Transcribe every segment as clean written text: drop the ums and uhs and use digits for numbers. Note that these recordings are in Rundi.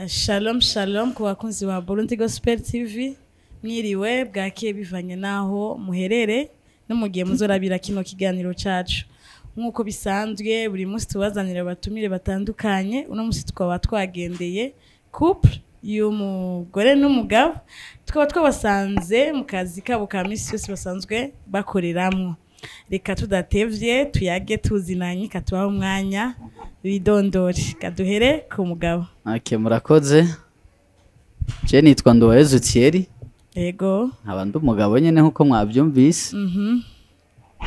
Shalom shalom ku bakunzi ba Burundi Gospel TV mwiriwe bwakeye bivanye naho muherere no mugiye muzorabira kino kiganiro cacu nkuko bisanzwe buri munsi tubazanira abatumire batandukanye uno munsi twaba twagendeye couple y'umugore n'umugabo twaba twabasanze mu kazi kabo ka misi yose basanzwe bakoreramwo reka tudatevye tuyage tuzinanye katubaho umwanya bidondori kaduhere ku mugabo. Okay, murakoze. Je nitwa Nduwayezu Thierry. Yego. Abandi umugabo nyene nkuko mwavyumvise.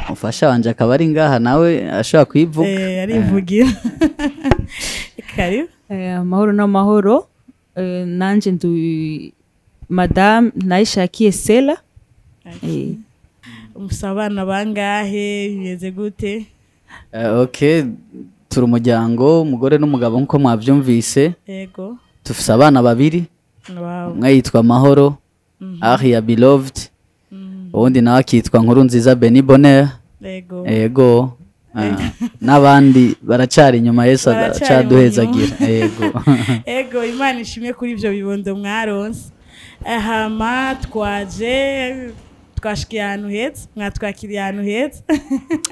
Mufasha wanje akaba ari ngaha nawe ashaka kwivuga. Arivugira. Karibu. Amahoro n'amahoro. Nanje ndu Madame Nayishakiye Sela. Umusabana bangahe bimeze gute? Okay. Turi umuryango umugore n'umugabo nkuko mwavyumvise. Yego. Tufise abana babiri. Wow. Umwe yitwa Mahoro, Aria Beloved. Uwundi nawe akitwa Nkurunziza Beni Bonheur. Yego. Yego. N'abandi baracari inyuma Yesu acaduhezagira. Yego. Yego, Imana ishimye kuri ivyo bibondo mwaronse. Hama twaje twashikiye ahantu heza mwatwakiriye ahantu heza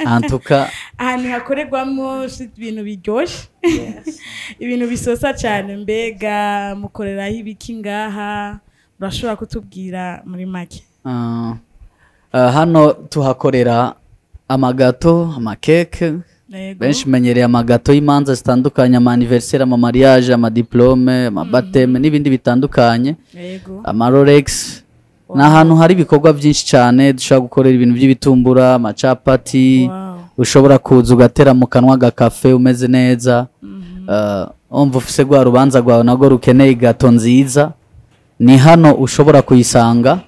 antuka ahantu hakorerwamo ibintu biryoshe ibintu bisosa cyane mbega mukoreraho ibiki ngaha murashobora kutubwira muri make? Hano tuhakorera amagato amakeke benshi menyereye amagato y'imanza zitandukanye ama anniversaire ama mariage ama diplome ama baptême n'ibindi bitandukanye ama Rolex. Na hantu hari ibikorwa byinshi cyane dushaka gukorera ibintu by'ibitumbura amacapati ushobora kuza ugatera mu kanwa gakafe umeze neza umva ufise gwa rubanza rwawe nago rukeneye gato nziza ni hano ushobora kuyisanga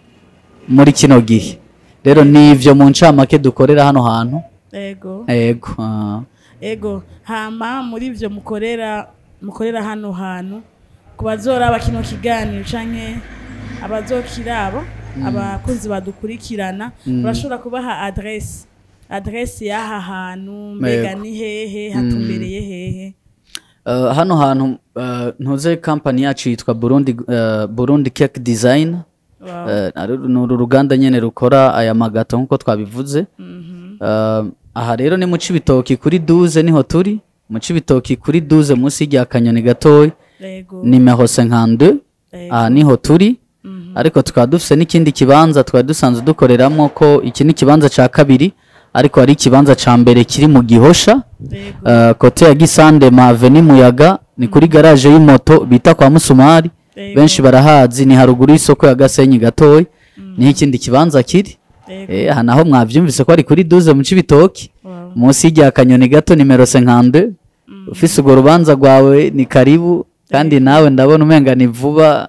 muri kino gihe rero nivyo mu ncamake dukorera hano hantu. Ego hama muri ivyo mukorera hano hantu kubazora kino kiganiro canke abazokiraba abakunzi badukurikirana urashobora kubaha adresse y'aha hantu mbega ni hehe hatumbereye hehe? Hano hantu ntuze company yacu yitwa Burundi Cake Design. Nuru ruganda nyene rukora aya magato nkuko twabivuze. Aha rero ni mu Cibitoki kuri 12 niho turi mu Cibitoki kuri 12 munsi y'ya kanyoni gatoyi numero 52 aha niho turi. Ariko tukaba dufise n'ikindi kibanza twari dusanzwe dukoreramo ko iki ni kibanza ca kabiri ariko ari kibanza ca mbere kiri mu Gihosha kote ya Gisande Maveni Muyaga ni kuri garage y'imoto bita kwa Musumari benshi barahazi ni haruguru y'isoko ya Gasenyi gatoyi ni ikindi kibanza kiri aha naho mwavyumvise ko ari kuri 12 mu Cibitoki munsi y'ya kanyoni gato numero 52 ufise ugo rubanza rwawe ni karibu kandi nawe ndabona umenga ni vuba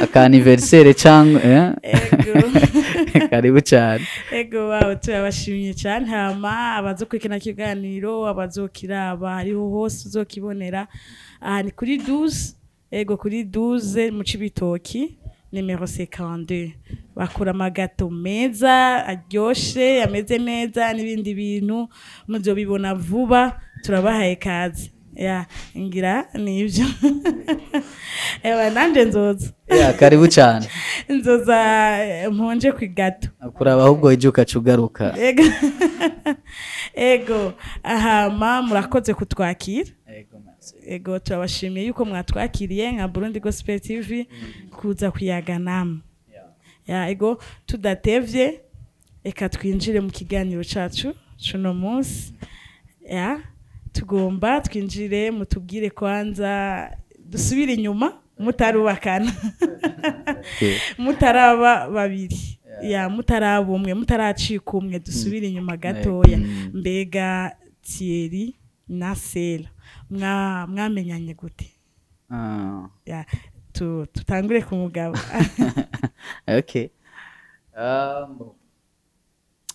aka anniversaire cyangwa karibu cyane. Ego wawe turabashimye cyane hama abazokwikina kiganiro abazokiraba hariho hose uzokibonera aha ni kuri 12 ego kuri 12 mu Cibitoki numero 52 bakora amagato meza aryoshe ameze neza n'ibindi bintu muzobibona vuba turabahaye kazi ngira nivyo nanje nzoza karibu cyane nzoza mponje kwigato kuraba ahubwo ijuka cugaruka. Ego ahama murakoze kutwakira. Ego turabashimiye yuko mwatwakiriye nka Burundi Gospel TV kuza kuyaga namwe. Ego tudatevye eka twinjire mu kiganiro cacu cuno munsi tugomba twinjire mutubwire kwanza dusubire inyuma mutarubakana mutaraba babiri mutaraba umwe mutaracika umwe dusubire inyuma gatoya mbega Thierry na Sela mwamenyanye gute? Tutangure ku mugabo. Okay.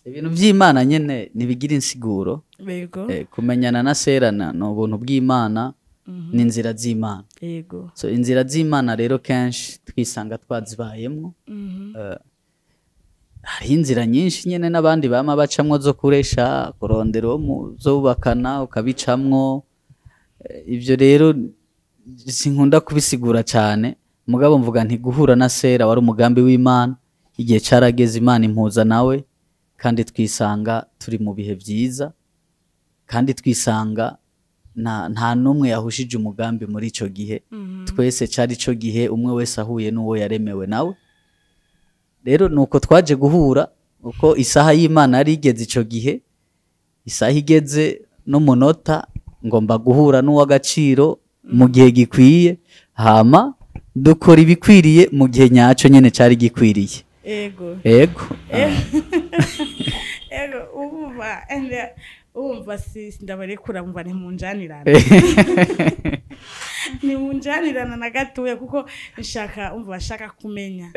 Ibintu by'Imana nyene nibigira insiguro. Kumenyana na Sela no buntu bw'Imana ni inzira z'Imana. So inzira z'Imana rero kenshi twisanga twazibayemwo. Hari inzira nyinshi nyene n'abandi bama bacamwo zo kuresha kurondera zo bubakana ukabicamwo ivyo rero sinkunda kubisigura cyane mugabo mvuga nti guhura na Sera wari umugambi w'Imana igihe carageze Imana impuza nawe kandi twisanga turi mu bihe byiza kandi twisanga nta numwe yahushije umugambi muri ico gihe twese cari ico gihe umwe wese ahuye n'uwo yaremewe nawe rero nuko twaje guhura uko isaha y'Imana yari igeze ico gihe isaha igeze n'umunota ngomba guhura n'uw'agaciro mu gihe gikwiye hama dukora ibikwiriye mu gihe nyaco nyene cari gikwiriye ego umva ndabarekura mva ntimunjanirana ntimunjanirana na gatoya kuko bashaka kumenya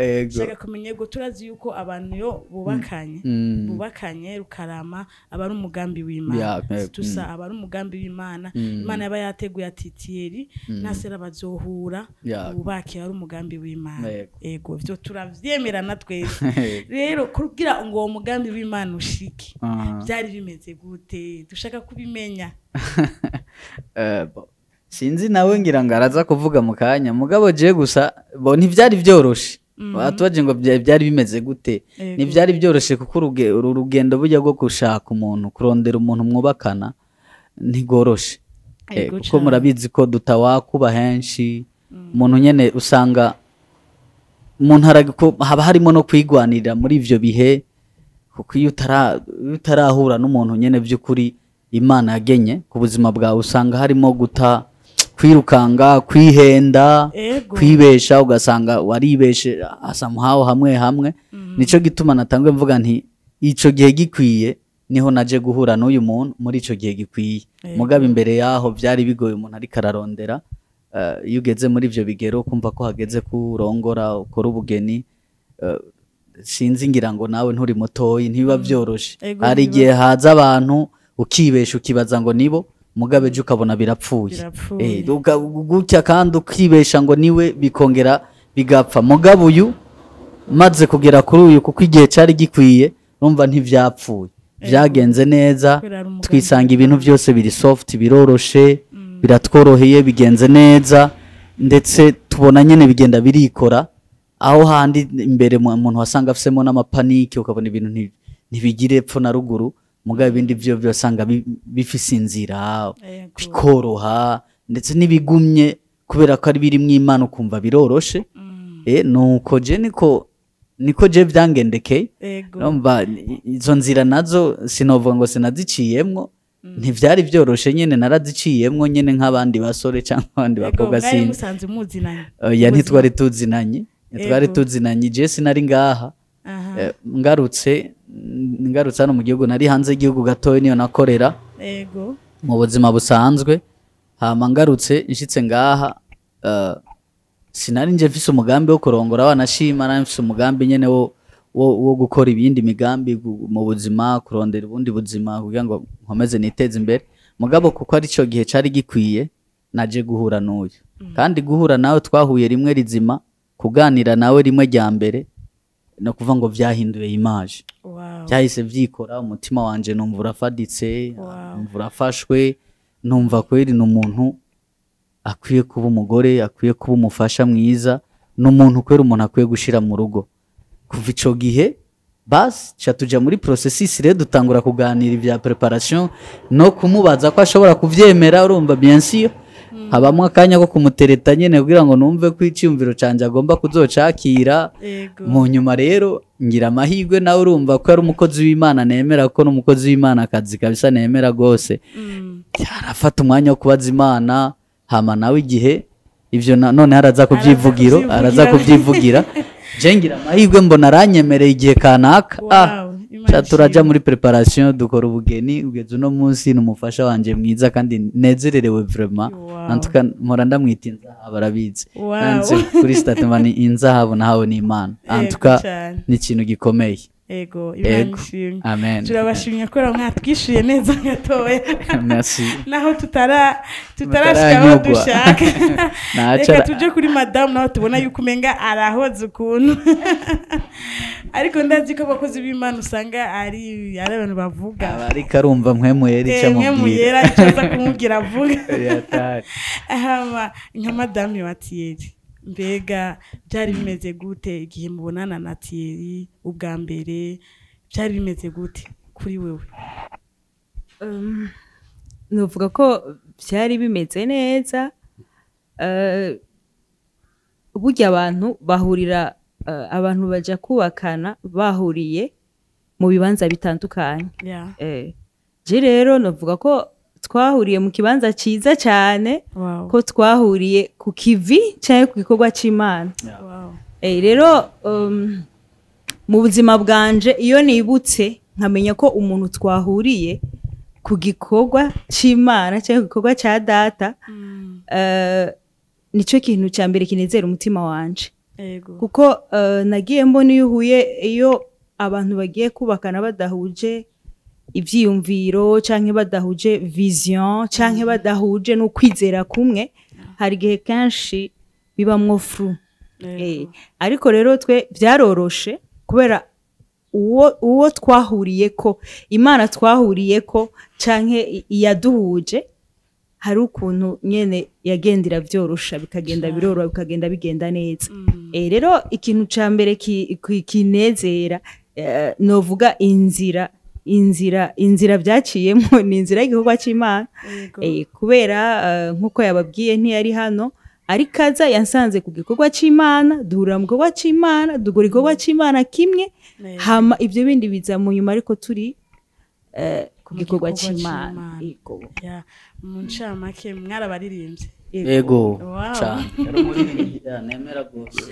yego turazi yuko abantu yo bubakanye rukarama aba ari umugambi w'Imana tusa aba ari umugambi w'Imana Imana yaba yateguye ati Thierry na Sera bazohura bubake ari umugambi w'Imana yego byo turavyemerana twese rero kugira ngo uwo mugambi w'Imana ushike byari bimeze gute dushaka kubimenya sinzi nawe ngira ngo araza kuvuga mu kanya mugabo je gusa bo ntivyari byoroshe batubaje ngo byari bimeze gute ntivyari byoroshe kuko urugendo burya bwo gushaka umuntu kurondera umuntu mwubakana ntigoroshe kuko murabizi ko dutawakuba henshi umuntu nyene usanga umuntu haba harimo no kwigwanirira muri ivyo bihe kuko iyo utarahura n'umuntu nyene by'ukuri Imana yagenye ku buzima bwawe usanga harimo kwirukanga kwihenda kwibesha ugasanga waribeshe asamuhaho hamwe nico gituma natangwe mvuga nti ico gihe gikwiye niho naje guhura n'uyu muntu muri ico gihe gikwiye mugabe imbere yaho byari bigoye umuntu ari kararondera iyo ugeze muri ivyo bigero kumva ko hageze kurongora ukora ubugeni sinzi ngira ngo nawe nturi mutoyi ntibiba byoroshe hari igihe haza abantu ukibesha ukibaza ngo nibo mugabe je ukabona birapfuye gutya kandi ukibesha ngo niwe bikongera bigapfa mugabe uyu maze kugera kuri uyu kuko igihe cari gikwiye numva ntivyapfuye byagenze neza twisanga ibintu byose biri soft biroroshe biratworoheye bigenze neza ndetse tubona nyene bigenda birikora aho handi imbere umuntu wasanga afisemo n'amapaniki ukabona ibintu ntibigire epfo na ruguru mugabe ibindi byo byosanga bifise inzira bikoroha ndetse nibigumye kubera ko ari biri mw'Imana ukumva biroroshe nuko je niko je vyangendekeye numva izo nzira nazo sinovuga ngo sinaziciyemwo ntivyari byoroshe nyene naraziciyemwo nyene nk'abandi basore cyangwa abandi bakobwa sinzi ntitwari tuzinanye je sinari ngaha ngarutse hano mu gihugu nari hanze y'igihugu gatoya niyo nakorera mu buzima busanzwe hama ngarutse nshitse ngaha sinari nje mfise umugambi wo kurongora wanashima nari mfise umugambi nyene wo gukora ibindi migambi mu buzima kurondera ubundi buzima kugira ngo nkomeze niteze imbere mugabo kuko ari cyo gihe cari gikwiye naje guhura n'uyu kandi guhura nawe twahuye rimwe rizima kuganira nawe rimwe rya mbere no kuva ngo vyahinduye image byahise vyikora umutima wanje numva urafaditse numva urafashwe numva kweri n'umuntu akwiye kuba umugore akwiye kuba umufasha mwiza n'umuntu kwera umuntu akwiye gushira mu rugo kuva ico gihe basi cha tuja muri processus rero dutangura kuganira ivya preparation no kumubaza ko ashobora kuvyemera urumva bien sûr habamwe akanya ko kumutereta nyene kugira ngo numve ko icyumviro canje agomba kuzocakira mu nyuma rero ngira amahirwe nawe urumva ko ari umukozi w'Imana nemera ko n'umukozi w'Imana akazi kabisa nemera gose arafata umwanya wo kubaza Imana hama nawe igihe ivyo none araza kuvyivugira je ngira amahirwe mbona aranyemereye igihe kanaka turaja muri preparation dukora ubugeni ugeze uno munsi n'umufasha wanje mwiza kandi nezererewe vraiment antuka mpora ndamwita inzahabu arabizi nanze kuri statement inzahabu nahawe n'Imana antuka ni ikintu gikomeye ego Imana ishimwe amen turabashimye ko mwatwishuye neza gatoya merci naho tutarashika aho dushaka reka tuje kuri madame naho tubona yuko umenga arahoze ukuntu ariko ndazi ko abakozi b'Imana usanga ari abantu bavuga ariko arumva mwemuyera icyo amubwira mwemuyera icyo aza kumubwira avuga nka madame wa Thierry mbega byari bimeze gute igihe mubonana na Thierry ubwa mbere byari bimeze gute kuri wewe? Nuvuga ko byari bimeze neza. Burya abantu bahurira abantu baja kubakana bahuriye mu bibanza bitandukanye. Je rero nuvuga ko twahuriye mu kibanza ciza cyane ko twahuriye ku kivi cyangwa ku gikorwa c'Imana. Rero mu buzima bwanje iyo nibutse nkamenya ko umuntu twahuriye ku gikorwa c'Imana cyangwa gikorwa ca data nico kintu cya mbere kinezera umutima wanje. Kuko nagiye mbona iyo abantu bagiye kubakana badahuje ivyiyumviro canke badahuje vision canke badahuje no kwizera kumwe hari gihe kanshi bibamwo fru. Ariko rero twe byaroroshe kubera uwo twahuriye ko Imana twahuriye ko canke yaduhuje hari ukuntu nyene yagendera byorosha bikagenda biroro bikagenda bigenda neza. Rero ikintu ca mbere kinezera novuga inzira byaciyemo ni inzira y'igikorwa c'Imana. Kubera nkuko yababwiye ntiyari hano ariko aza yansanze ku gikorwa c'Imana duhura mu gikorwa c'Imana dugura igikorwa c'Imana kimwe hama ibyo bindi biza mu nyuma ariko turi ku gikorwa c'Imana. Mu ncamake mwarabaririmbye ego nemera gose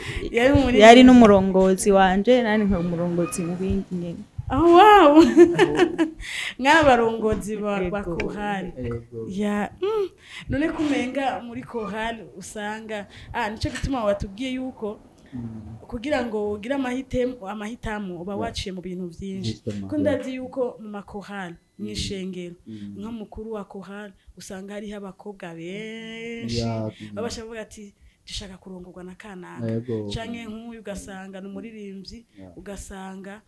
yari n'umurongozi wanje nani nka umurongozi mu bindi nyene. Wow nk'abarongozi ba kohari none kumenga muri kohari usanga nico gituma watubwiye yuko kugira ngo ugire amahitamo uba waciye mu bintu byinshi ko ndazi yuko mu makohari mwishengero nka mukuru wa kohari usanga hariho abakobwa benshi babasha kuvuga ati dushaka kurongorwa na kanaka canke nk'uyu ugasanga n'umuririmbyi ugasanga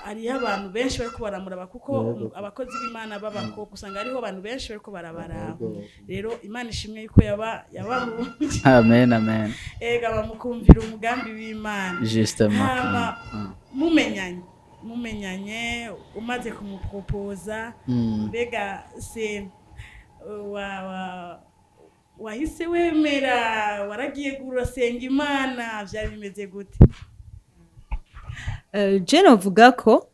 ariho abantu benshi bariko baramuraba kuko abakozi b'Imana b'abakobwa usanga ariho abantu benshi bariko barabaraba. Rero Imana ishimwe yuko yabahuje. Amen amen. Ega bamukumvira umugambi w'Imana. Justement. Mumenyanye umaze kumupropoza mbega se wahise wemera waragiye gurasenga Imana byari bimeze gute? Je novuga ko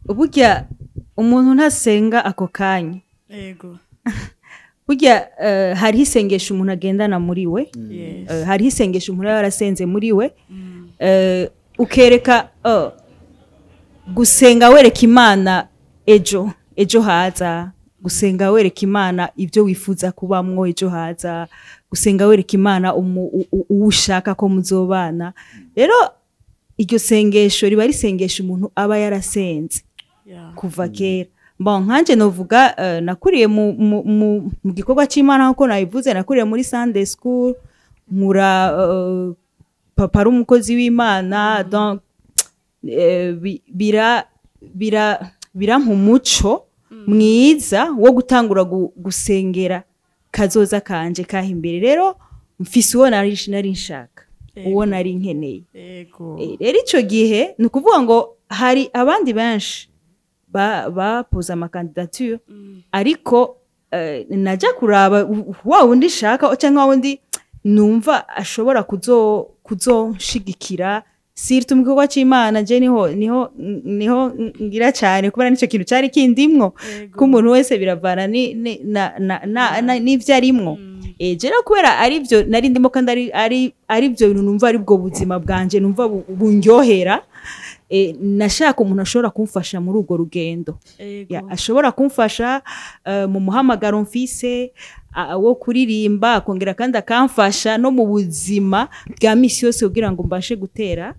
burya umuntu ntasenga ako kanya. Burya hari isengesho umuntu agendana muri we, hari isengesho umuntu yarasenze muri we, ukereka gusenga wereka Imana ejo haza, gusenga wereka Imana ibyo wifuza kubamwo ejo haza, gusenga wereka Imana ushaka ko muzobana. Rero iryo sengesho riba risengesha umuntu aba yarasenze kuva kera. Nkanje novuga nakuriye mu gikorwa c'Imana nko nabivuze, nakuriye muri Sunday school nkura papa ari umukozi w'Imana, donc bira nk'umuco mwiza wo gutangura gusengera kazoza kanje kahimbere. Rero mfise uwo nari nshaka, uwo nari nkeneye. Rero ico gihe ni ukuvuga ngo hari abandi benshi bapoza amakandidature ariko najya kuraba wa wundi shaka cyangwa wundi numva ashobora kuzoshigikira sirtu mu gikorwa c'Imana. Je niho ngira cyane kubera nico kintu cyari kindimwo ko umuntu wese biravana n'ivyo arimwo. Jera kubera ari byo nari ndimo kandi ari byo bintu numva ari bwo buzima bwanje numva bunyohera. Nashaka umuntu ashobora kumfasha muri urwo rugendo, ashobora kumfasha mu muhamagaro mfise wo kuririmba, akongera kandi akamfasha no mu buzima bwa misi yose kugira ngo mbashe gutera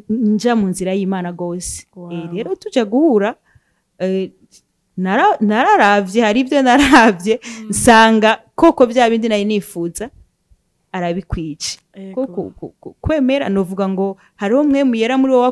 nja mu nzira y'Imana gose. Rero tujya guhura nararavye, hari ibyo naravye nsanga koko bya bindi nari nifuza arabikwica. Kwemera novuga ngo hariho umwe muyera muri wowe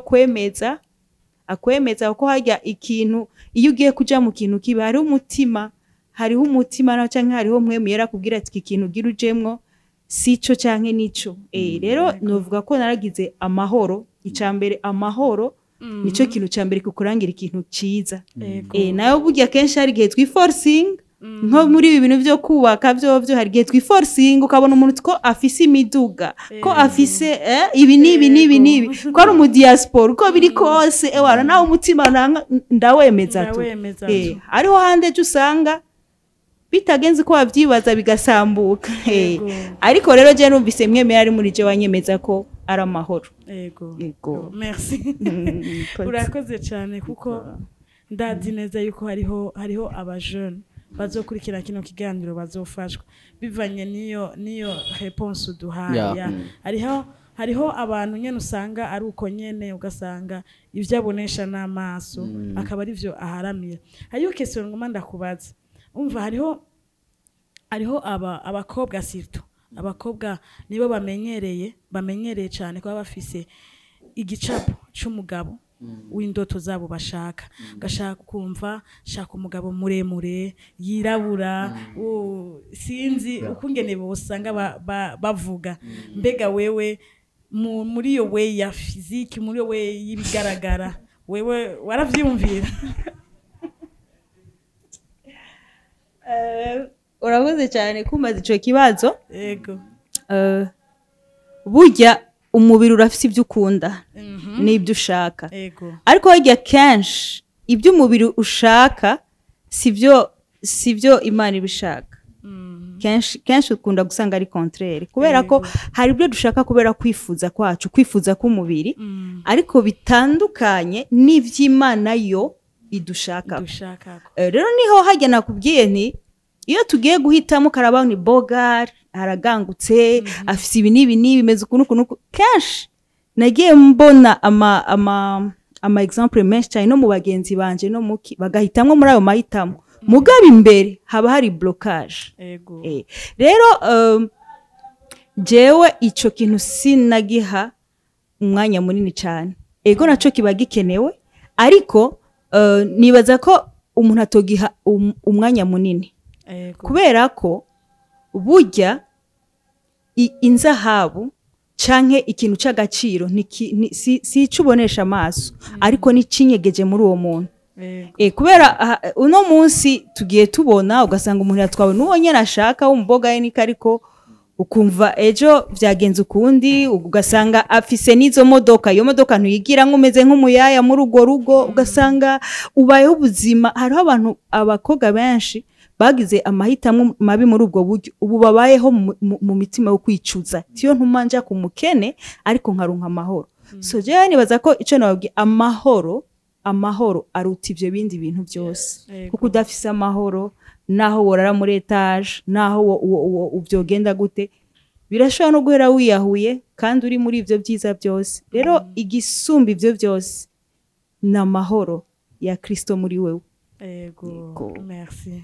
akwemeza ko hajya ikintu, iyo ugiye kuja mu kintu kiba hariho umutima na canke hariho umwe muyera kubwira ati iki kintu gira ujemwo sico canke nico. Rero novuga ko naragize amahoro. Icambere amahoro nico kintu cambere kukurangira ikintu ciza. Nayo burya kenshi hari gihe twiforcing nko muri ibi bintu byo kubaka byo hari gihe twiforcing ukabona umuntu ko afise imiduga, ko afise ibi nibi ko ari mu diaspora, ko biri kose wara nawe umutima ndawemeza tu. Ariho hande cyo usanga bitagenze ko wavyibaza bigasambuka. Ariko rero je numvise mwemera ari muri je wanyemeza ko ari amahoro. Yego. Merci. Urakoze cyane kuko ndazi neza yuko hariho abajeune bazokurikira kino kiganiro bazofashwa bivanye niyo réponse uduhaye. Hariho abantu nyene usanga ari uko nyene, ugasanga ivyo abonesha n'amaso akaba ari vyo aharamira. Hariyo question ngoma ndakubaza, umva hariho abakobwa surtout abakobwa nibo bamenyereye cyane kuba bafise igicapo c'umugabo w'indoto zabo bashaka. Gashaka kumva shaka umugabo muremure yirabura, sinzi ukungene bosanga bavuga. Mbega wewe muri yo way ya physique, muri yo way y'ibigaragara, wewe waravyumvira? Urakoze cyane kumaza ico kibazo. Yego. Burya umubiri urafite ibyo ukunda n'ibyo ushaka. Ariko hajya kenshi ibyo umubiri ushaka sivyo Imana ibishaka. Kenshi ukunda gusanga ari contraire, kubera ko hari ibyo dushaka kubera kwifuza k'umubiri, ariko bitandukanye n'ivy'Imana yo idushaka. Rero niho hajya nakubwiye nti iyo tugiye guhitamo karaba ni Bogart aragangutse afise ibi nibi bimeze ukuntu kenshi nagiye mbona ama example menshi cyane no mu bagenzi banje no muki bagahitamwe muri ayo mahitamo mugabe imbere haba hari blocage. Rero jewe ico kintu sinagiha umwanya munini cyane. Ego naco kiba gikenewe, ariko nibaza ko umuntu atogiha umwanya munini. Kubera ko burya inzahabu canke ikintu c'agaciro si icubonesha amaso, ariko ni cinyegeje muri uwo muntu. Kubera uno munsi tugiye tubona ugasanga umuntu yatwawe n'uwo nyene ashaka w'umuboga ye niko, ariko ukumva ejo vyagenze ukundi, ugasanga afise n'izo modoka, iyo modoka ntuyigira nk'umeze nk'umuyaya muri urwo rugo, ugasanga ubayeho ubuzima. Hariho abantu abakobwa benshi bagize amahitamo mabi muri ubwo buryo, ubu babayeho mu mitima yo kwicuza. Tiyo ntumanja ku mukene ariko nkaronka amahoro. So je nibaza ko ico nababwiye, amahoro aruta ivyo bindi bintu byose. Kuko udafise amahoro naho worara muri etage, naho uvyogenda gute, birashobora no guhera wiyahuye kandi uri muri ivyo byiza byose. Rero igisumba ivyo byose na mahoro ya Kristo muri wewe. Ego, merci.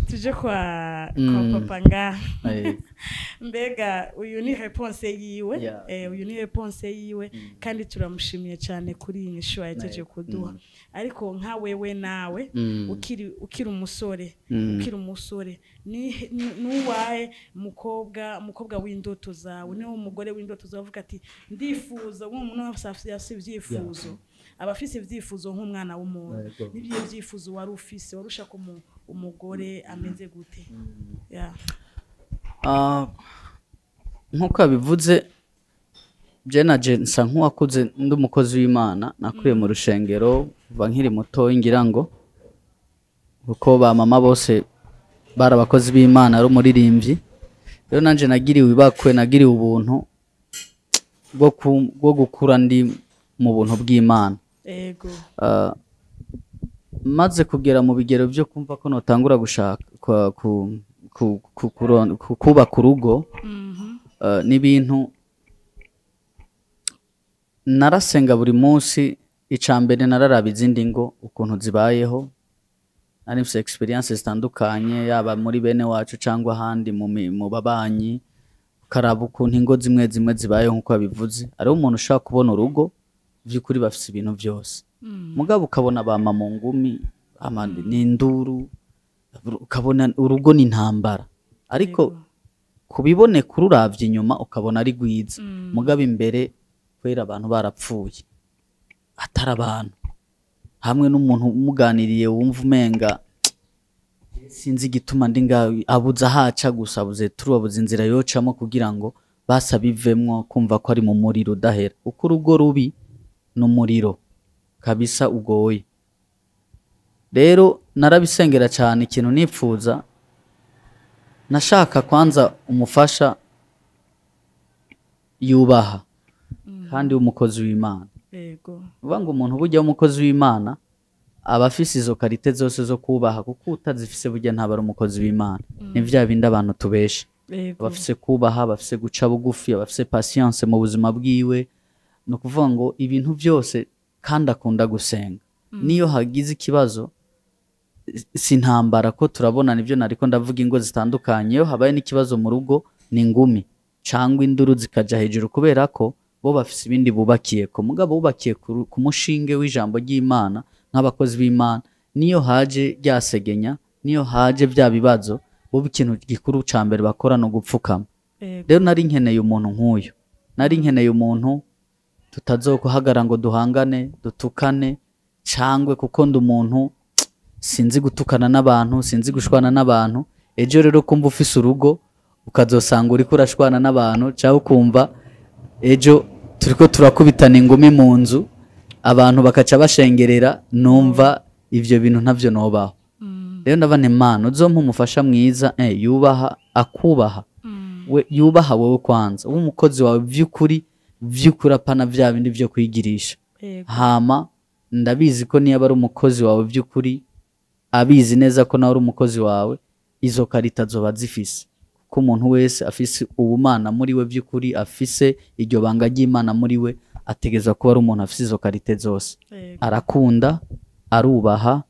Tuje kwa papa nga. Mbega uyu ni réponse yiwe, kandi turamushimiye cyane kuri iyi nyishu yateje kuduha. Ariko nka wewe nawe ukiri umusore, nuwaye mukobwa w'indoto zawe, niwo umugore w'indoto zawe uvuga ati ndifuza umuntu afite ibyifuzo, abafise ibyifuzo nk'umwana w'umuntu. Nibyo byifuzo wari ufise, warushaka umugore ameze gute? Nkuko abivuze, je nsa nk'uwakuze ndi umukozi w'Imana, nakuriye mu rushengero kuva nkiri muto, ngira ngo kuko ba mama bose bari abakozi b'Imana ari umuririmbyi. Rero nanje nagiriwe ubuntu bwo gukura ndi mu buntu bw'Imana. Maze kugera mu bigero byo kumva ko notangura gushaka kubaka urugo, n'ibintu narasenga buri munsi. Icambere nararaba izindi ngo ukuntu zibayeho, nari mfise experience zitandukanye yaba muri bene wacu cyangwa ahandi mu babanyi, ukaraba ukuntu ingo zimwe zimwe zibayeho nk'uko babivuze. Ariho umuntu ushaka kubona urugo by'ukuri bafise ibintu byose, mugabo ukabona bama mu ngumi, n'induru, ukabona urugo n'intambara, ariko kubibone kururavye inyuma ukabona ari gwiza, mugabo imbere kwera abantu barapfuye atari abantu. Hamwe n'umuntu umuganiriye wumva umenga sinzi igituma ndi ngaho, abuza haca gusa, abuze turubabuze inzira yocamo kugira ngo basa bivemwo, kumva ko ari mu muriro udahera, uko urugo rubi n'umuriro kabisa ugoye. Rero narabisengera cyane. Ikintu nipfuza, nashaka kwanza umufasha yubaha kandi w'umukozi w'Imana. Uvuga ngo umuntu burya w'umukozi w'Imana aba afise izo karite zose zo kubaha, kuko utazifise burya ntaba ari umukozi w'Imana. Ni vya bindi abantu tubesha, abafise kubaha, abafise guca bugufi, abafise patience mu buzima bwiwe. Ni ukuvuga ngo ibintu byose, kandi akunda gusenga. Niyo hagize ikibazo sintambara, ko turabona nivyo nariko ndavuga, ingo zitandukanye iyo habaye n'ikibazo mu rugo ni ngumi cyangwa induru zikaja hejuru, kubera ko bo bafise ibindi bubakiye ko. Mugabo bubakiye ku mushinge w'ijambo ry'Imana nk'abakozi b'Imana, niyo haje ryasegenya, niyo haje bya bibazo, bo ikintu gikuru ca mbere bakora no gupfukama. Rero nari nkeneye umuntu nk'uyu, nari nkeneye umuntu tutazokuhagara ngo duhangane dutukane cangwe, kuko ndi umuntu sinzi gutukana n'abantu, sinzi gushwana n'abantu. Ejo rero kumva ufise urugo ukazosanga uriko urashwana n'abantu, cyangwa ukumva ejo turiko turakubitana ingumi mu nzu, abantu bakaca bashengerera, numva ivyo bintu ntavyo nobaho. Rero ndabane Imana uzompa umufasha mwiza, yubaha, akubaha, we yubaha wowe kwanza, w'umukozi wawe vy'ukuri apana vya bindi vyo kwigirisha. Hama ndabizi ko niyo ari umukozi wawe vy'ukuri, abizi neza ko nawe ari umukozi wawe, izo karita zoba zifise, ko umuntu wese afise ubumana muri we vy'ukuri, afise iryo banga ry'Imana muri we, ategezwa kuba ari umuntu afise izo karite zose. Arakunda, arubaha,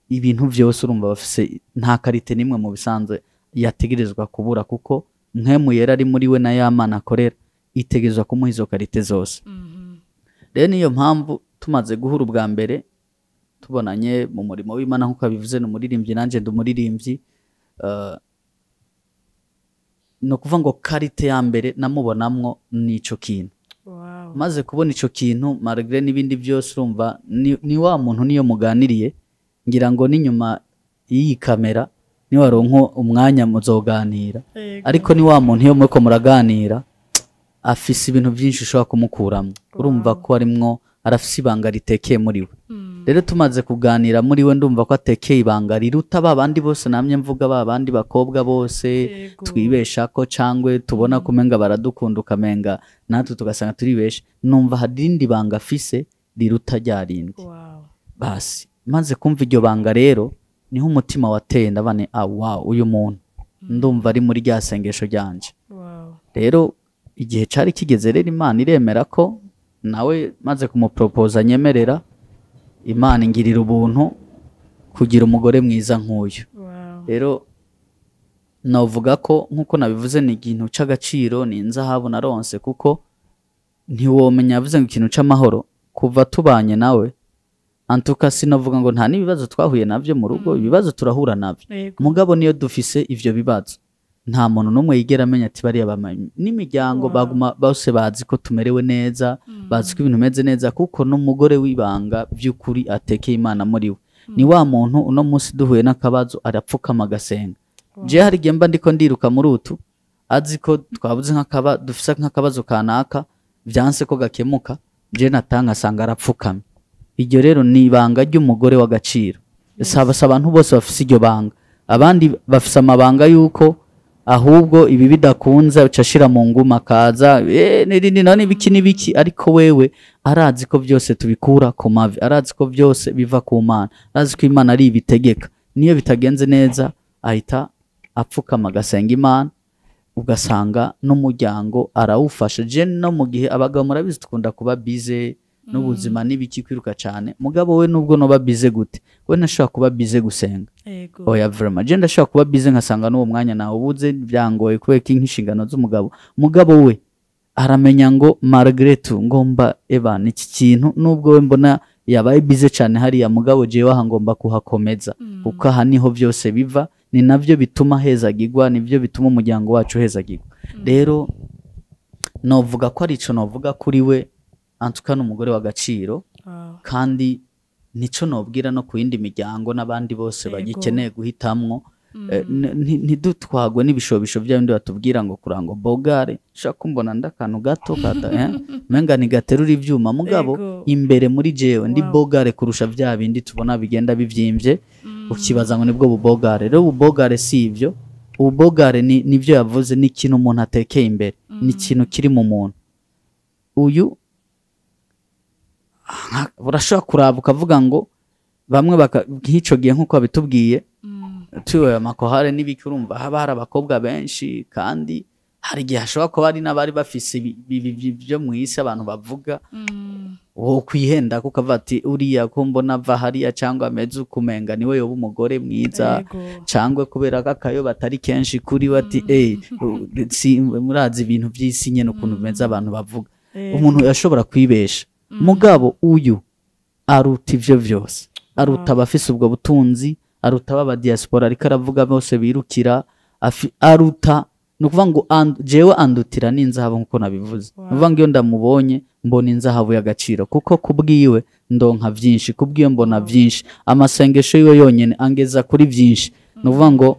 ibintu vyose urumva bafise, nta karite nimwe mu bisanzwe yategerezwa kubura, kuko mpwemu yera ari muri we na y'Imana akorera itegezwa kumuha izo karite zose. Rero niyo mpamvu tumaze guhura ubwa mbere, tubonanye mu murimo w'Imana nk'uko bivuze, ni umuririmbyi nanje ndi umuririmbyi. No kuvuga ngo karite ya mbere namubonamwo nico kintu. Maze kubona ico kintu, malgré n'ibindi byose urumva ni wa muntu niyo muganiriye, ngira ngo n'inyuma y'iyi kamera ni waronko umwanya muzoganira, ariko ni wa muntu iyo muriko muraganira afise ibintu byinshi ushobora kumukuramo, urumva ko arimwo arafise ibanga ritekeye muri we. Rero tumaze kuganira muri we, ndumva ko atekeye ibanga riruta babandi bose namye mvuga, babandi bakobwa bose twibesha ko cangwe tubona kumenga baradukunda, ukamenga natwe tugasanga turibesha. Numva hadindi banga afise riruta ryarindi. Basi maze kumva iryo banga, rero niho umutima wateye, ndabane wow, uyu muntu ndumva ari muri rya sengesho ryanje. Rero igihe cari kigeze, rero Imana iremera ko nawe maze kumupropoza nyemerera, Imana ingirira ubuntu kugira umugore mwiza nk'uyu. Rero navuga ko nk'uko nabivuze, ni ikintu c'agaciro, ni inzahabu naronse, kuko ntiwomenya yavuze ngo ikintu c'amahoro kuva tubanye nawe. Antuka sinavuga ngo nta n'ibibazo twahuye navyo mu rugo, ibibazo turahura navyo, mugabo niyo dufise ivyo bibazo nta muntu n'umwe yigera amenya ati bariya bamanye. N'imiryango baguma bose bazi ko tumerewe neza, bazi ko ibintu bimeze neza, kuko n'umugore w'ibanga by'ukuri atekeye Imana muri we. Ni wa muntu uno munsi duhuye n'akabazo arapfukama agasenga. Je hari igihe mba ndiko ndiruka muri utu, azi ko twabuze dufise nk'akabazo kanaka, vyanse ko gakemuka, je natanga asanga arapfukama. Iryo rero ni ibanga ry'umugore w'agaciro. Saba abantu bose bafise iryo banga. Abandi bafise amabanga yuko ahubwo ibi bidakunze ucashira mu nguma kaza nirindi none biki nibiki, ariko wewe arazi ko byose tubikura ku mavi, arazi ko byose biva ku Mana, arazi ko Imana ari ibitegeka. Niyo bitagenze neza ahita apfukama agasenga Imana, ugasanga n'umuryango arawufasha. Je no mu gihe abagabo murabizi tukunda kuba bize n'ubuzima n'ibiki kwiruka cyane, mugabo we nubwo noba bize gute, we ntashobora kuba bize gusenga. Oya vraiment je ndashobora kuba bize nkasanga n'uwo mwanya nawe ubuze byangoye kubera nk'inshingano z'umugabo. Mugabo we aramenya ngo Margaret ngomba Evan iki kintu nubwo we mbona yabaye bize cyane hariya, mugabo jewe aha ngomba kuhakomeza kuko aha niho byose biva, ni navyo bituma hezagirwa, nivyo bituma umuryango wacu hezagirwa. Rero novuga ko ari ico novuga kuri we antuka n'umugore w'agaciro, kandi nico nobwira no ku yindi miryango n'abandi bose bagikeneye guhitamwo. Ntidutwagwe n'ibishobisho by'abandi batubwira ngo kurango bogare shaka kumbona ndakantu gato kata menga nigaterura ivyuma, mugabo imbere muri jewe ndi bogare kurusha bya bindi tubona bigenda bivyimbye, ukibaza ngo nibwo bubogare. Rero ubogare si ivyo, ubogare nivyo yavuze, ni ikintu umuntu atekeye imbere, ni ikintu kiri mu muntu. Uyu urashobora kuraba ukavuga ngo bamwe nk'ico gihe nk'uko babitubwiye tuwe makohare n'ibiki, urumva haba hari abakobwa benshi, kandi hari igihe hashobora kuba ari n'abari bafise byo mu isi abantu bavuga, wo kwihenda kuko avuga ati uriya ko mbona ava hariya cyangwa ameze ukumenga niwe yoba umugore mwiza, cyangwa kubera ko akayo batari kenshi kuri we ati murazi ibintu by'isi nyene ukuntu bimeze abantu bavuga. Umuntu yashobora kwibesha, mugabo uyu aruta ivyo vyose, aruta abafise ubwo butunzi, aruta baba diaspora ariko aravuga bose birukira, aruta nukuvuga ngo jewe andutira n'inzahabu nkuko nabivuze. Nukuvuga ngo iyo ndamubonye mbona inzahabu y'agaciro, kuko kubwiwe ndonka vyinshi, kubwiwe mbona vyinshi, amasengesho yiwe yonyene angeza kuri vyinshi. Nukuvuga ngo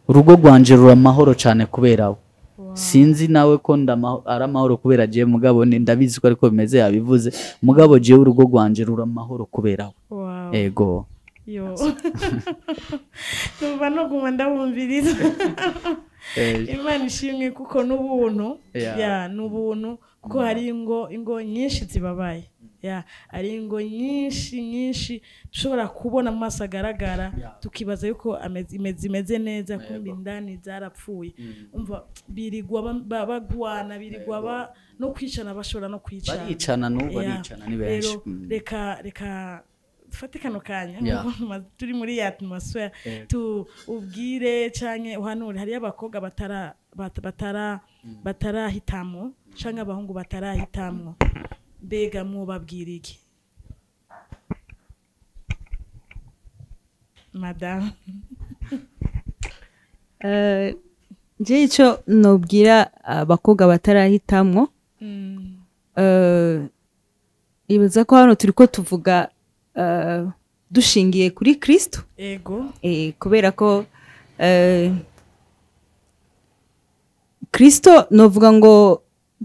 urugo rwanje rura amahoro cyane kubera we. Sinzi nawe ko ari amahoro kubera jewe, mugabo ndabizi ko ariko bimeze yabivuze, mugabo jewe urugo rwanje rura amahoro kubera we. Ego yo numva no guma ndabumviriza. Imana ishimwe kuko n'ubuntu n'ubuntu, kuko hari ingo nyinshi zibabaye, ari ingo nyinshi dushobora kubona mu maso agaragara tukibaza yuko imeze neza, kumbe indani zarapfuye. Umva birigwa bagwana, birigwa no kwicana, bashobora no kwicana, baricana ni benshi. Reka fate kano kanya turi muri ya atmosphere ubwire canke uhanure. Hari abakobwa batarahitamwo canke abahungu batarahitamwo, mbega mwobabwira iki madame? Je ico nobwira abakobwa batarahitamwo, ibaza ko hano turiko tuvuga dushingiye kuri Kristo. Ego. Kubera ko Kristo, novuga ngo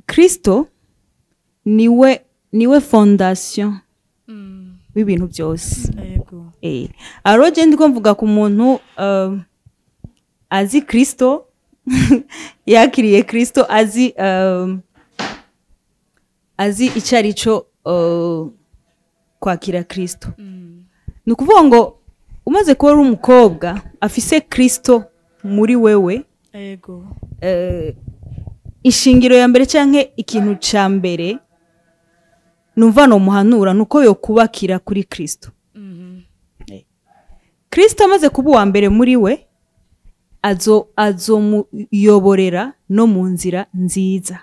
Kristo niwe fondation w'ibintu byose. Ego. Aroje ndiko mvuga ku muntu azi Kristo yakiriye Kristo, azi icarico kwakira Kristo. Nukuvuga ngo umaze kuba ari umukobwa afise Kristo muri wewe, ishingiro ya mbere canke ikintu ca mbere numva no muhanura nuko yo kubakira kuri Kristo. Kristo amaze kuba uwa mbere muri we, azomuyoborera no mu nzira nziza,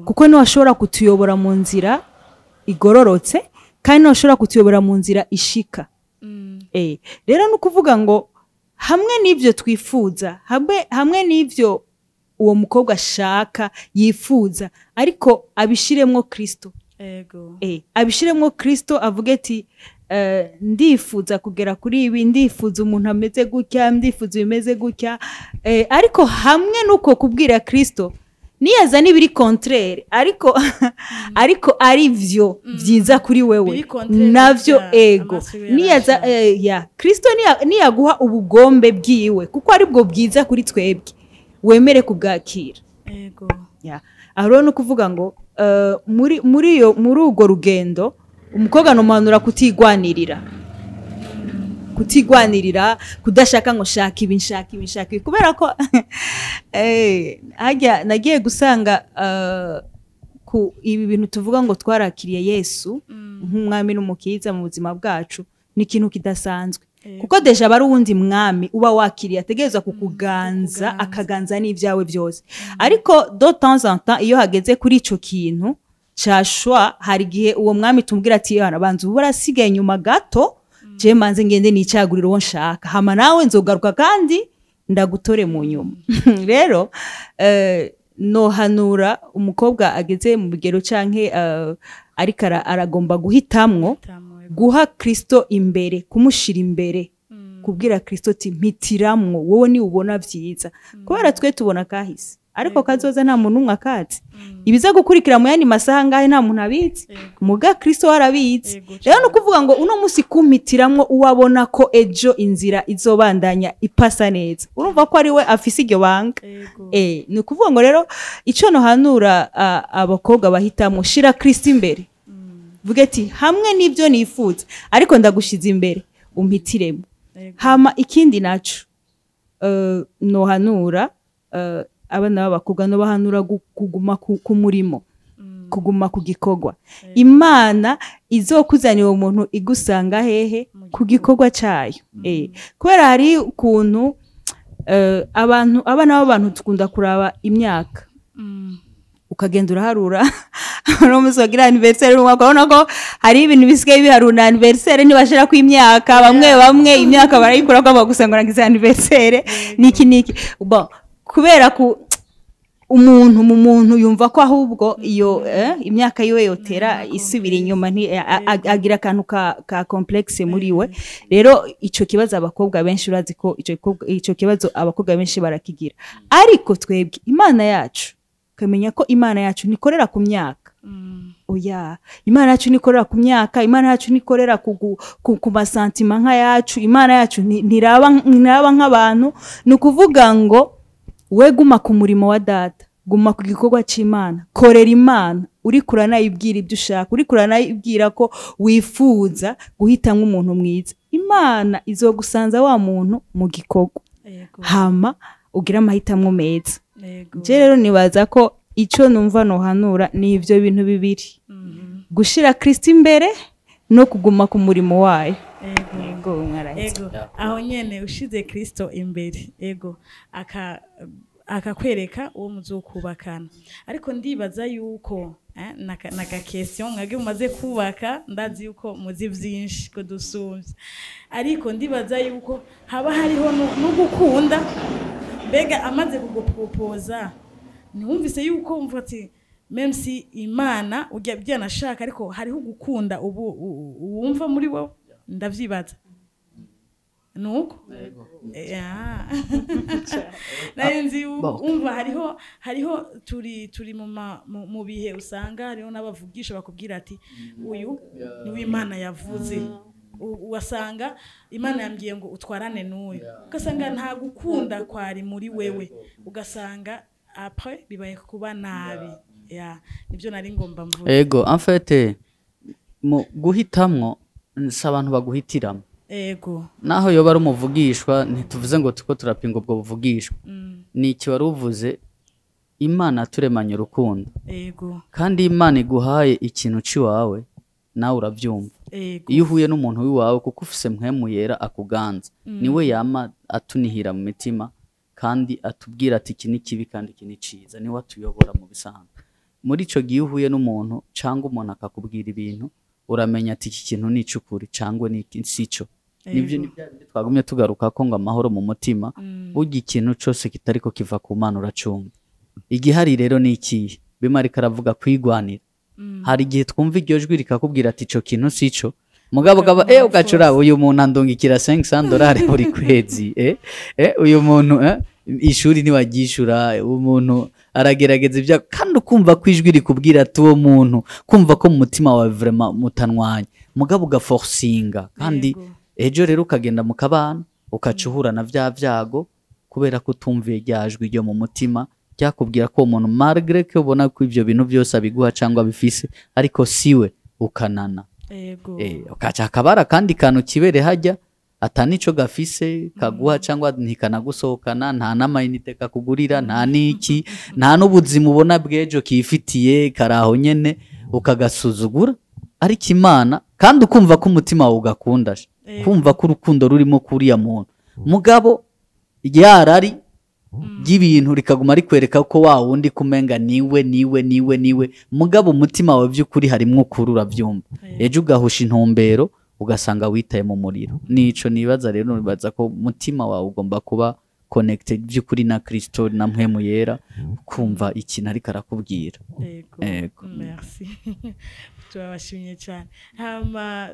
kuko niwe ashobora kutuyobora mu nzira igororotse, kandi niwe ashobora kutuyobora mu nzira ishika. Rero nukuvuga ngo hamwe n'ivyo twifuza, hamwe n'ivyo uwo mukobwa ashaka yifuza, ariko abishiremwo Kristo. Abishiremwo Kristo, avuge ati ndifuza kugera kuri ibi, ndifuza umuntu ameze gutya, ndifuza bimeze gutya, ariko hamwe nuko kubwira Kristo niyaza nibiri contraire, ariko ari vyo vyiza kuri wewe navyo. Ego niyaza Kristo niyaguha ubugombe bwiwe, kuko ari bwo bwiza kuri twebwe, wemere kubwakira. Ego aho no kuvuga ngo muri urwo rugendo umukobwa no manura kutigwanirira. kutigwanirira kudashaka ngo shaka ibi kubera ko hajya nagiye gusanga ku ibi bintu tuvuga ngo twarakiriye Yesu nk'umwami n'umukiza mu buzima bwacu ni ikintu kidasanzwe kuko deja bari uwundi mwami uba wakiriye ategerezwa kukuganza akaganza n'ivyawe byose ariko de temps en temps iyo hageze kuri ico kintu cashwa hari gihe uwo mwami tumbwira ati yana banzu urasigaye nyuma gato je manze ngende nicagurira uwo nshaka hama nawe nzogaruka kandi ndagutore mu nyuma rero nohanura umukobwa ageze mu bigero canke ariko aragomba guhitamwo guha Kristo imbere kumushira imbere kubwira Kristo ati mpitiramwo wowe ni ubona vyiza kubera twe tubona kahise ariko kazoza nta muntu umwe akazi ibiza gukurikira mu yandi masaha ngahe nta muntu abizi muga Kristo warabizi rero no kuvuga ngo uno musi kumitiramwo uwabona ko ejo inzira izobandanya ipasa neza urumva ko ari we afise iryo banga ni kuvuga ngo rero ico no hanura abakobwa bahitamo shira Kristo imbere vuga ati hamwe n'ibyo nifuza ariko ndagushiza imbere umpitiremo hama ikindi naco no hanura abana b'abakobwa no bahanura kuguma ku murimo kuguma ku gikorwa Imana izokuzanira umuntu igusanga hehe ku gikorwa cyayo kubera hari ukuntu abana b'abantu tukunda kuraba imyaka ukagenda uraharura no musogira anniversaire umwaka ubona ko hari ibintu bisigaye biharuna anniversaire ntibashira ku imyaka bamwe imyaka barayikura ko bagusanga ngize anniversaire niki bon kubera ku umuntu yumva ko ahubwo iyo imyaka yiwe yotera isubira inyuma agira akantu ka complexe muri we rero ico kibazo abakobwa benshi urazi ko ico kibazo abakobwa benshi barakigira ariko twebwe Imana yacu kamenya ko Imana yacu nikorera ku myaka oya Imana yacu nikorera ku myaka Imana yacu nikorera ku masantima nka yacu Imana yacu ntiraba nk'abantu nukuvuga ngo we guma ku murimo wa data guma ku gikorwa c'Imana korera Imana uri kurana ibwira ibyo ushaka uri kurana ibwira ko wifuza guhitamwa umuntu mwiza Imana izogusanza wa muntu mu gikorwa hama ugira amahitamwo meza je rero nibaza ko ico numva no hanura ni ivyo bintu bibiri gushira Kristo imbere no kuguma ku murimo wayo ego aho nyene ushize Kristo imbere ego akakwereka uwo muzokubakana ariko ndibaza yuko naka question mwage mumaze kubaka ndazi yuko muzi vyinshi ko dusumvye ariko ndibaza yuko haba hariho no gukunda mbega amaze kugupropoza niwumvise yuko umva ati même si Imana ujya byanashaka ariko hariho gukunda ubu wumva muri wowe ndavyibaza nuko nayenzi umva hariho turi mu bihe usanga hariho n'abavugisha bakubwira ati uyu ni Imana yavuze wasanga Imana yambwiye ngo utwarane n'uyu ugasanga nta gukunda kwari muri wewe ugasanga après bibaye kuba nabi nibyo nari ngomba mvuga ego en fait mu guhitamwo abantu baguhitiramo ego naho yoba ari umuvugishwa ntituvuze ngo tuko turapinga ubwo buvugishwa ni iki wari uvuze Imana turemanye urukundo ego kandi Imana iguhaye ikintu ciwawe nawe uravyumva iyo uhuye n'umuntu wiwawe kuko ufise mpwemu yera akuganza niwe yama atunihira mu mitima kandi atubwira ati iki ni kibi kandi iki ni ciza niwe atuyobora mu bisanzwe muri ico gihe uhuye n'umuntu cyangwa umuntu akakubwira ibintu uramenya ati iki kintu ni icukuri cyangwa ni sico nivyo twagumye tugaruka ko ngo amahoro mu mutima burya ikintu cyose kitariko kiva ku Mana uracunga igihari rero ni iki bimari karavuga kwigwanira hari igihe twumva iryo jwi rikakubwira ati ico kintu sico mugabo gaba ugacura uyu muntu andungikira $500 buri kwezi uyu muntu ishuri niwagishura umuntu aragerageza ibya kandi ukumva kwijwi rikubwira ati uwo muntu kumva ko mu mutima wawe vraiment mutanwanya mugabo ugaforcinga kandi ejo rero ukagenda mu kabana ukacuhura na vya vyago kubera ko utumviye ryajwi ryo mu mutima ryakubwira ko umuntu malgré que ubona ko ivyo bintu byose abiguha cyangwa bifise ariko siwe ukanana ukaca akabara kandi kantu kibere hajya atanico gafise kaguha cyangwa ntikanagusohokana nta n'amayinite kakugurira nta niki nta n'ubuzima ubona bw'ejo kifitiye karaho nyene ukagasuzugura ariko Imana kandi ukumva ko umutima wawe ugakunda kumva ko urukundo rurimo kuriya muntu mugabo yarari y'ibintu rikaguma rikwereka ko wa wundi kumenga niwe mugabo umutima wawe by'ukuri harimwo ukuri urabyumva ejo ugahusha intumbero ugasanga witaye mu muriro nico nibaza rero nibaza ko umutima wawe ugomba kuba connected by'ukuri na Kristo na mpemu yera kumva ikintu ariko arakubwira yego merci tubashimye cyane hama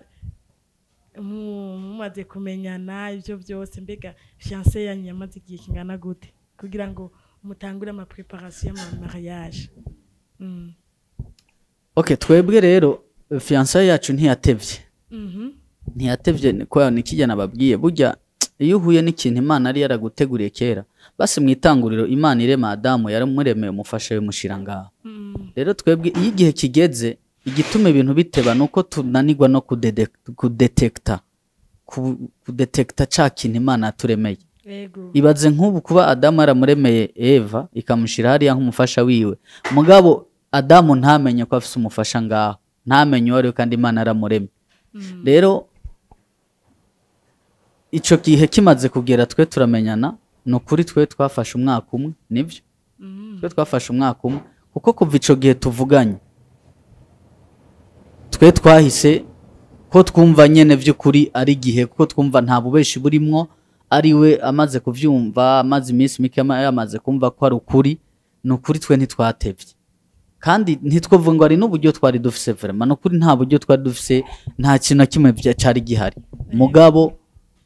mumaze kumenyana ibyo byose mbega fiancé yanyu yamaze igihe kingana gute kugira ngo mutangure ama préparation mu mariage okay twebwe rero fiancé yacu ntiyatevye ntiyatevye ko nikijya nababwiye burya iyo uhuye n'ikintu Imana ari yaraguteguriye kera basi mwitanguriro Imana irema Adamu yaramuremeye umufasha we mushira ngaho rero twebwe iyo igihe kigeze igituma ibintu biteba nuko tunanirwa no kudetekta ca kintu Imana yaturemeye ibaze nk'ubu kuba Adamu yaramuremeye Eva ikamushira hariya nk'umufasha wiwe mugabo Adamu ntamenye ko afise umufasha ngaho ntamenye wari kandi Imana yaramuremye rero ico gihe kimaze kugera twe turamenyana no kuri twe twafashe umwaka umwe nivyo twe twafashe umwaka umwe kuko kuva ico gihe tuvuganye twe twahise ko twumva nyene vy'ukuri ari gihe kuko twumva nta bubeshi burimwo ari we amaze kuvyumva amaze iminsi mike yamaze kumva ko ari ukuri no kuri twe ntitwatevye kandi ntitwovuga ngo ari n'uburyo twari dufise vraiment no kuri nta buryo twari dufise nta kintu na kimwe cyari gihari mugabo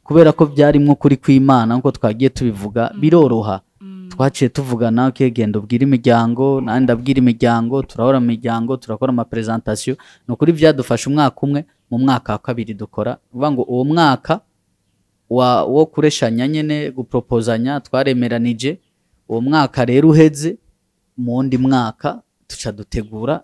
kubera ko byarimwo kuri kw'Imana nko twagiye tubivuga biroroha twaciye tuvugana kegenda ubwira imiryango nandi ndabwira imiryango turahora mu miryango turakora ama presentation no kuri byadufasha umwaka umwe mu mwaka wa kabiri dukora uvuga ngo uwo mwaka wo kureshanya nyene gupropozanya twaremeranije uwo mwaka rero uheze mu wundi mwaka tuca dutegura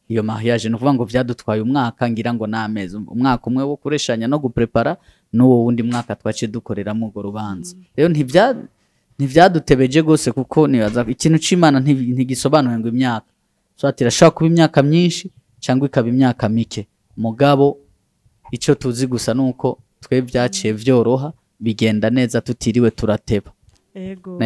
iyo mariage no kuvuga ngo byadutwaye umwaka ngira ngo n'amezi umwaka umwe wo kureshanya no guprepara n'uwo wundi mwaka twaciye dukoreramo urwo rubanza rero ntivyadutebeje gose kuko nibaza ikintu c'Imana ntigisobanuye ngo imyaka so atirashaka kuba imyaka myinshi cyangwa ikaba imyaka mike mugabo ico tuzi gusa nuko twe byaciye vyoroha bigenda neza tutiriwe turateba yego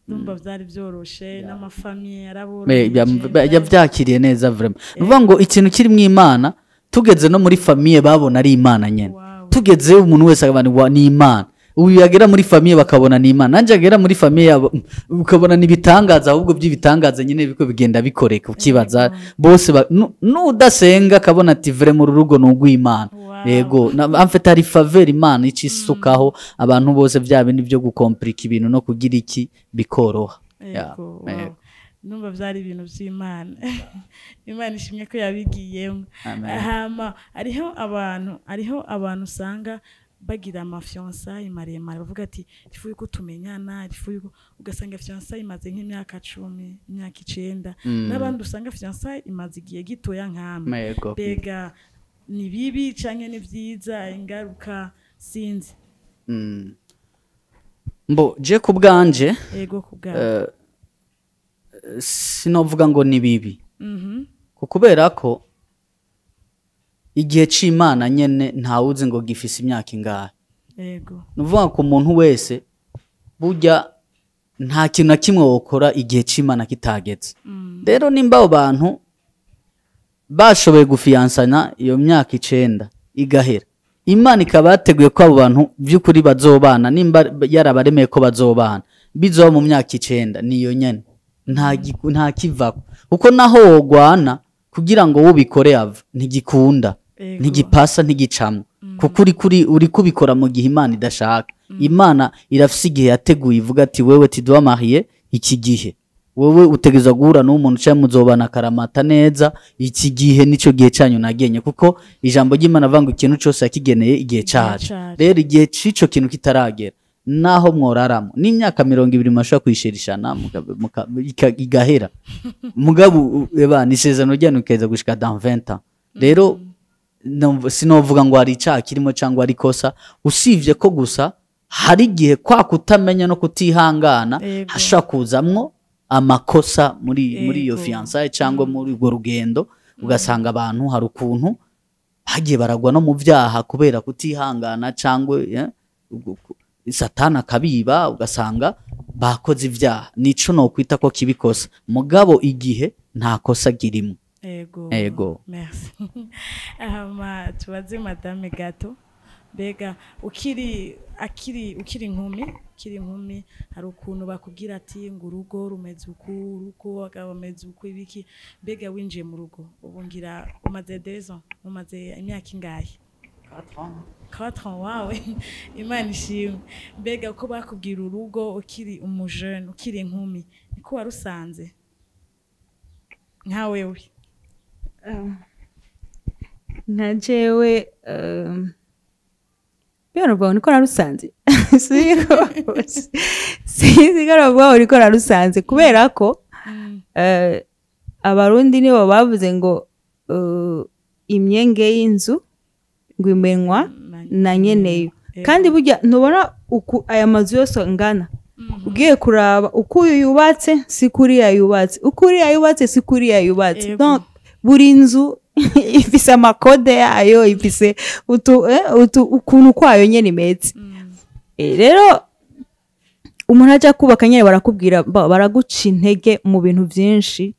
numva byari byoroshe n'amafamiye yaraboroheje yavyakiriye neza vraiment nuvuga ngo ikintu kiri mu Imana tugeze no muri famiye babona ari Imana nyene tugeze umuntu wese akabana ni Imana uyu yagera muri famiye bakabona ni Imana nanje agera muri famiye yabo ukabona nibitangaza ahubwo by'ibitangaza nyene biko bigenda bikoreka ukibaza bose nudasenga akabona ati vraiment urugo n'ugw'Imana yego amfite ari faveur Imana icisukaho abantu bose bya bindi byo gukomplika ibintu no kugira iki bikoroha numva byari ibintu by'Imana Imana ishimye ko yabigiyemo hama ariho abantu usanga bagira amafiança maremare bavuga ati ifuye ko tumenyana ifuye ugasanga fiança imaze nk'imyaka 10 imyaka 9 n'abandi usanga fiança imaze igihe gitoya nk'amwe bega ni bibi canke ni vyiza ingaruka sinzi mbo je kubganje yego kubganje sinovuga ngo ni bibi kubera ko igihe c'Imana nyene ntawuzi ngo gifise imyaka ingahe yego nuvuga ko umuntu wese burya nta kintu na kimwe wokora igihe c'Imana kitageze rero nimba abo bantu bashoboye gufiansana iyo myaka 9 igahera Imana ikabateguye ko abo bantu by'ukuri bazobana nimba yarabaremeye ko bazobana bizoba mu myaka 9 niyo nyene nta kivako kuko naho wogwana kugira ngo ubikore ava ntigikunda ntigipasa ntigicamwe kuko uri kubikora mu gihe Imana idashaka Imana irafise igihe yateguye ivuga ati wewe tidwa marié iki gihe wewe utegeza guhura n'umuntu cyangwa muzobana karamata neza iki gihe nico gihe cyanyu nagenye kuko ijambo ry'Imana avuga ikintu cyose yakigeneye igihe cyaje rero igihe cico kintu kitaragera naho mworaramo n'imyaka 200 mashaka kwishirishana igahera mugabo eba nisezano ryanyu keza gushika dans 20 ans rero sinovuga ngo hari icyaha kirimo cyangwa ari kosa, usibye ko gusa hari igihe kwa kutamenya no kutihangana hashobora kuzamwo amakosa muri iyo fiyansaye cyangwa muri urwo rugendo, ugasanga abantu hari ukuntu bagiye baragwa no mu byaha kubera kutihangana cyangwa satana akabiba, ugasanga bakoze ibyaha. Nico no kwita ko kibikosa, mugabo igihe nta kosa girimo. Ego. Merci. Tubaze Madame Gato, mbega ukiri inkumi hari ukuntu bakubwira ati ngo urugo rumeze urugo agabameze uko ibiki, mbega winjiye mu rugo ubu ngira umaze 2 ans, umaze imyaka ingahe? 4 ans. Wawe Imana ishimwe. Mbega uko bakubwira urugo ukiri umujene ukiri inkumi niko warusanze nka wewe? Nka jewe bero niko narusanze sigara niko narusanze kubera ko abarundi nibo bavuze ngo imyenge y'inzu ngo imenwa na nyeneyo, kandi burya ntubona uku aya mazu yose ngana, ugiye kuraba uko yubatse si kuriya yubatse, uko uriya yubatse si kuriya yubatse. Donc buri nzu ifise amakode yayo, ifise ukuntu kwayo nyene imeze. Rero umuntu aja kubaka nyene barakubwira, baraguca intege mu bintu byinshi,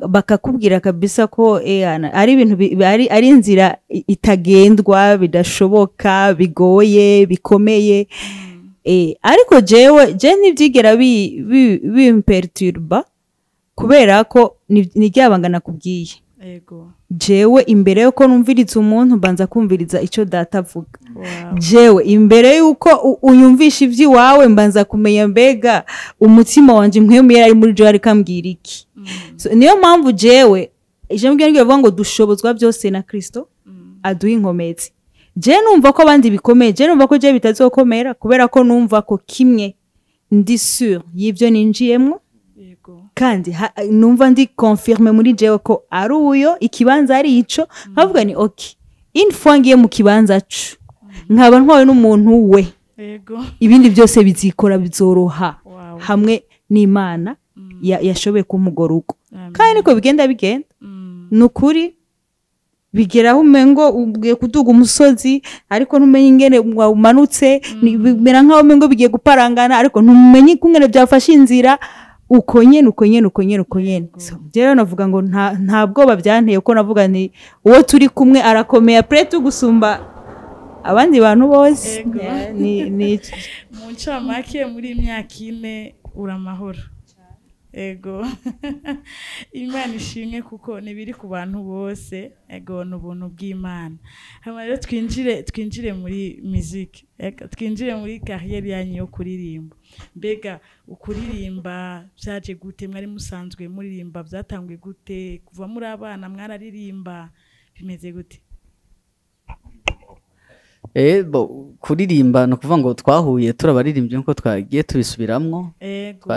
bakakubwira kabisa ko ari ibintu ari inzira itagendwa, bidashoboka, bigoye, bikomeye. Ariko je ntibyigera bimperturba kubera ko niryabangana kubwiye. Jewe imbere yuko numviriza umuntu mbanza kumviriza icyo data avuga. Jewe imbere yuko uyumvisha ivy'iwawe mbanza kumenya mbega umutima wanje mpwemye ari muri jo ari kambwira iki. Niyo mpamvu jewe ijambo ry'Imana ngo dushobozwa byose na Kristo aduha inkomezi. Je numva ko abandi bikomeye, je numva ko je bitazokomera kubera ko numva ko kimwe ndi sûr y'ivyo ninjiyemwo, kandi numva ndi confirme muri jewe ko ari uyo ikibanza ari ico. Nkavuga ni okay, une fois ngiye mu kibanza cyo nkaba ntwawe n'umuntu we, ibindi byose bizikora bizoroha hamwe n'Imana yashoboye kumugora uko. Kandi niko bigenda nukuri bigeraho umengo ugiye kuduga umusozi ariko ntumenye ingene umanutse, bimera nkaho umengo bigiye guparangana ariko ntumenye kungene byafashe inzira, uko nyene. So rero navuga ngo nta bwoba byanteye, uko navuga ni uwo turi kumwe arakomeye après tugusumba abandi bantu bose. Ni mu ncamake muri imyaka 4 uramahoro. Ego. Imana ishimwe kuko nibiri ku bantu bose. Ego n'ubuntu bw'Imana. Hama rero twinjire muri music. Ego twinjire muri carrière yanyu yo kuririmba. Mbega ukuririmba byaje gute? Mwari musanzwe muririmba, byatangwe gute? Kuva muri abana mwararirimba, bimeze gute? Kuririmba no kuvuga ngo twahuye turabaririmbye nko twagiye tubisubiramwo,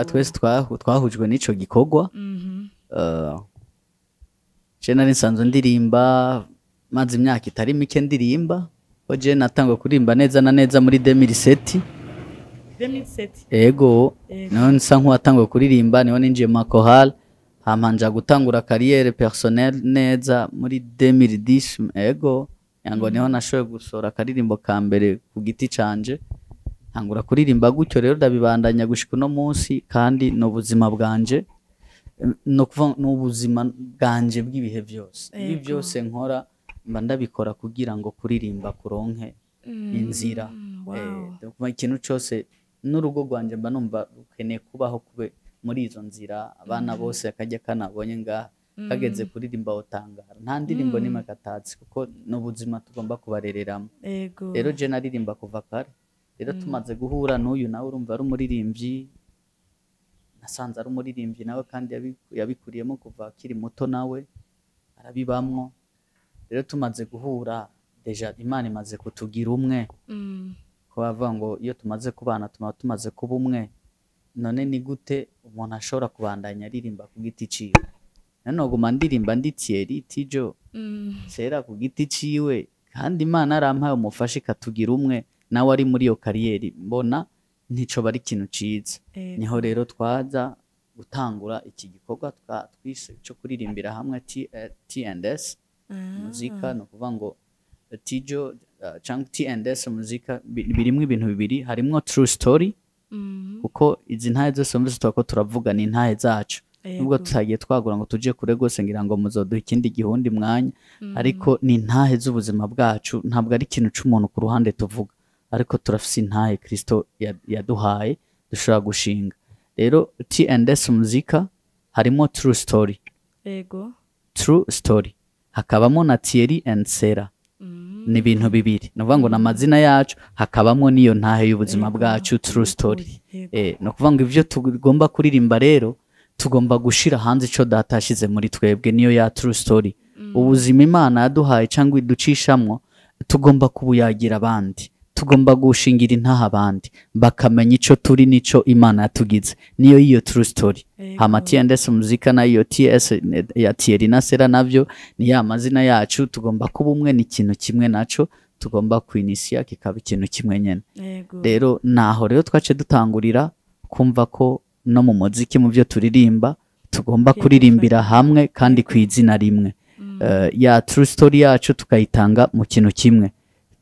twese twahujwe n'ico gikorwa. Je nari nsanzwe ndirimba maze imyaka itari mike ndirimba, ko je natangwe kuririmba neza na neza muri 2007. Ego naho nsa nk'uwatangwe kuririmba, niho ninjiye mu chorale, hamanja gutangura carrière personnelle neza muri 2010. Ego yango niho nashoboye gusora akaririmbo ka mbere ku giti canje, ntangura kuririmba gutyo. Rero ndabibandanya gushika no munsi, kandi no buzima bwanje no kuva n'ubuzima bwanje bw'ibihe byose. Ibi byose nkora mba ndabikora kugira ngo kuririmba kuronke inzira. Kuva ikintu cyose n'urugo rwanje mba numva rukeneye kubaho kube muri izo nzira. Abana bose akajya kanabonye ngaha kageze kuririmba otangara, nta ndirimbo nimwe katatsi kuko n'ubuzima tugomba kubarereramo. Rero je naririmba kuva kare. Rero tumaze guhura n'uyu nawe urumva ari umuririmbyi, nasanze ari umuririmbyi nawe kandi yabikuriyemo kuva akiri muto, nawe arabibamwo. Rero tumaze guhura deja Imana imaze kutugira umwe, ko bavuga ngo iyo tumaze kubana tumaze kuba umwe. None ni gute umuntu ashobora kubandanya aririmba ku giti ciwe? nanoguma ndirimba ndi Thierry Tijo sera ku giti ciwe kandi Imana arampaye umufasha ikatugira umwe nawe ari muri iyo kariyeri mbona ntico bari ikintu ciza niho rero twaza gutangura iki gikorwa twise cyo kuririmbira hamwe T&S muzika no kuvuga ngo Tijo cyangwa T&S muzika birimwe ibintu bibiri harimwo true story kuko izi ntahe zose mvuze twako turavuga ni ntahe zacu nubwo tutagiye twagura ngo tuje kure gose ngira ngo muzoduha ikindi gihundi mwanya ariko ni ntahe z'ubuzima bwacu ntabwo ari ikintu c'umuntu ku ruhande tuvuga ariko turafise intahe Kristo yaduhaye dushobora gushinga rero T&S muzika harimo true story true story hakabamo na Thierry and Sarah ni ibintu bibiri nuvuga ngo namazina yacu hakabamo niyo ntahe y'ubuzima bwacu true story no kuvuga ngo ivyo tugomba kuririmba rero tugomba gushira hanze ico data yashize muri twebwe niyo ya true story ubuzima Imana yaduhaye cyangwa iducishamwo tugomba kubuyagira abandi tugomba gushingira intaha abandi bakamenya ico turi nico Imana yatugize niyo iyo true story hama T&S muzika na iyo TS ya Thierry na Sarah navyo ni ya mazina yacu tugomba kuba umwe ni ikintu kimwe naco tugomba kwinisia kikaba ikintu kimwe nyene rero naho rero twace dutangurira kumva ko no mu muziki mu byo turirimba tugomba kuririmbira hamwe kandi kwizina rimwe ya true story yacu tukayitanga mu kintu kimwe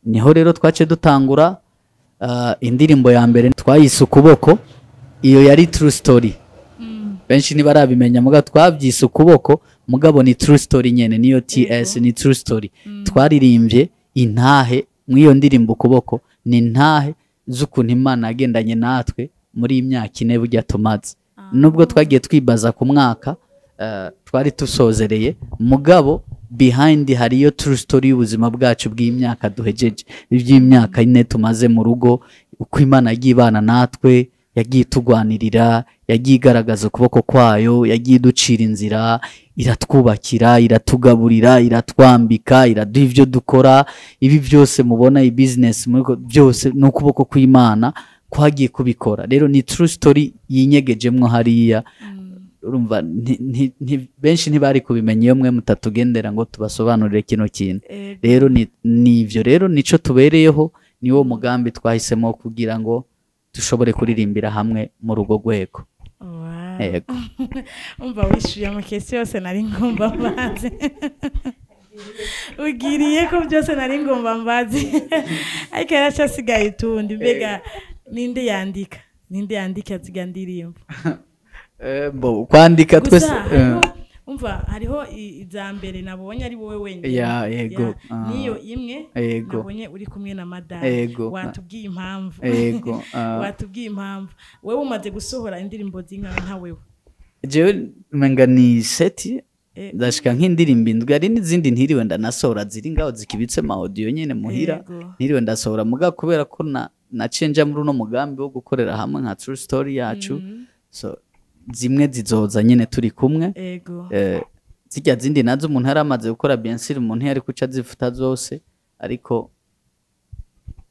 niho rero twace dutangura indirimbo ya mbere twayise ukuboko iyo yari true story benshi ntibarabimenya muga twavyise ukuboko mugabo ni true story nyene niyo TS ni true story twaririmbye intahe mwiyo ndirimbo ukuboko ni intahe z'ukuntu Imana yagendanye natwe muri imyaka ine burya tumaze nubwo twagiye twibaza ku mwaka twari tusozereye mugabo behind hariyo true story y'ubuzima bwacu bw'imyaka duhejeje iby'imyaka ine tumaze mu rugo uko Imana yagiye ibana natwe yagiye tugwanirira yagiye igaragaza ukuboko kwayo yagiye ducira inzira iratwubakira iratugaburira iratwambika iraduha ivyo dukora ibi byose mubona i business byose n'ukuboko kw'Imana kwagiye kubikora rero ni true story yinyegejemwo hariya urumva benshi ntibari kubimenya iyo mwe mutatugendera ngo tubasobanurire kino kintu rero nivyo rero nico tubereyeho niwo mugambi twahisemo kugira ngo dushobore kuririmbira hamwe mu rugo rwego yego umva wishuye amakesi yose nari ngomba mbaze ugiriye ko byose nari ngomba mbaze ariko yaracasigaye utundi mbega ninde yandika ziga ndirimbo bo kwandika twese umva hariho iza mbere nabonye ari wowe wenyine yego niyo imwe nabonye uri kumwe na madame watubwiye impamvu watubwiye impamvu wewe umaze gusohora indirimbo zingahe nta wewe jewe menga ni seti ndashika nk'indirimbo indwi ari n'izindi ntiriwe ndanasohora ziri ngaho zikibitse ma audio nyene muhira ntiriwe ndasohora muga kubera ko na change muri uno mugambi wo gukorera hamwe nka true story yacu so zimwe zizoza nyene turi kumwe zijya zindi nazo umuntu yaramaze gukora bien sûr umuntu yari kuca zifuta zose ariko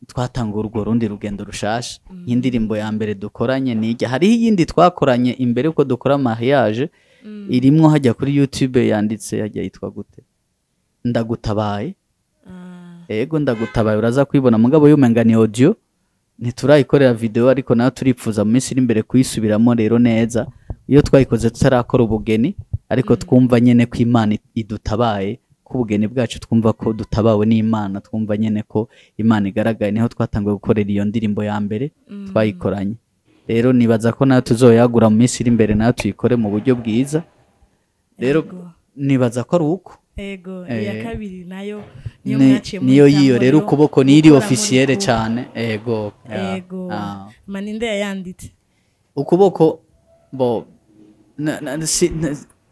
twatangura urwo rundi rugendo rushasha y'indirimbo ya mbere dukoranye nijya hari iyindi twakoranye imbere uko dukora mariage irimwo hajya kuri YouTube yanditse hajya yitwa gute ndagutabaye yego ndagutabaye uraza kwibona mugabo yumenga ni audio ntiturayikorera video ariko nayo turipfuza mu minsi iri imbere kuyisubiramo rero neza iyo twayikoze tutarakora ubugeni ariko twumva nyene ko Imana idutabaye ko ubugeni bwacu twumva ko dutabawe n'Imana twumva nyene ko Imana igaragaye niho twatangiye gukorera iyo ndirimbo ya mbere twayikoranye rero nibaza ko nayo tuzoyagura mu minsi iri imbere nayo tuyikore mu buryo bwiza rero nibaza ko ari uko iya kabiri nayo niyo yiyo rero ukuboko ni iri officiel cyane maninde yanditse ukuboko bo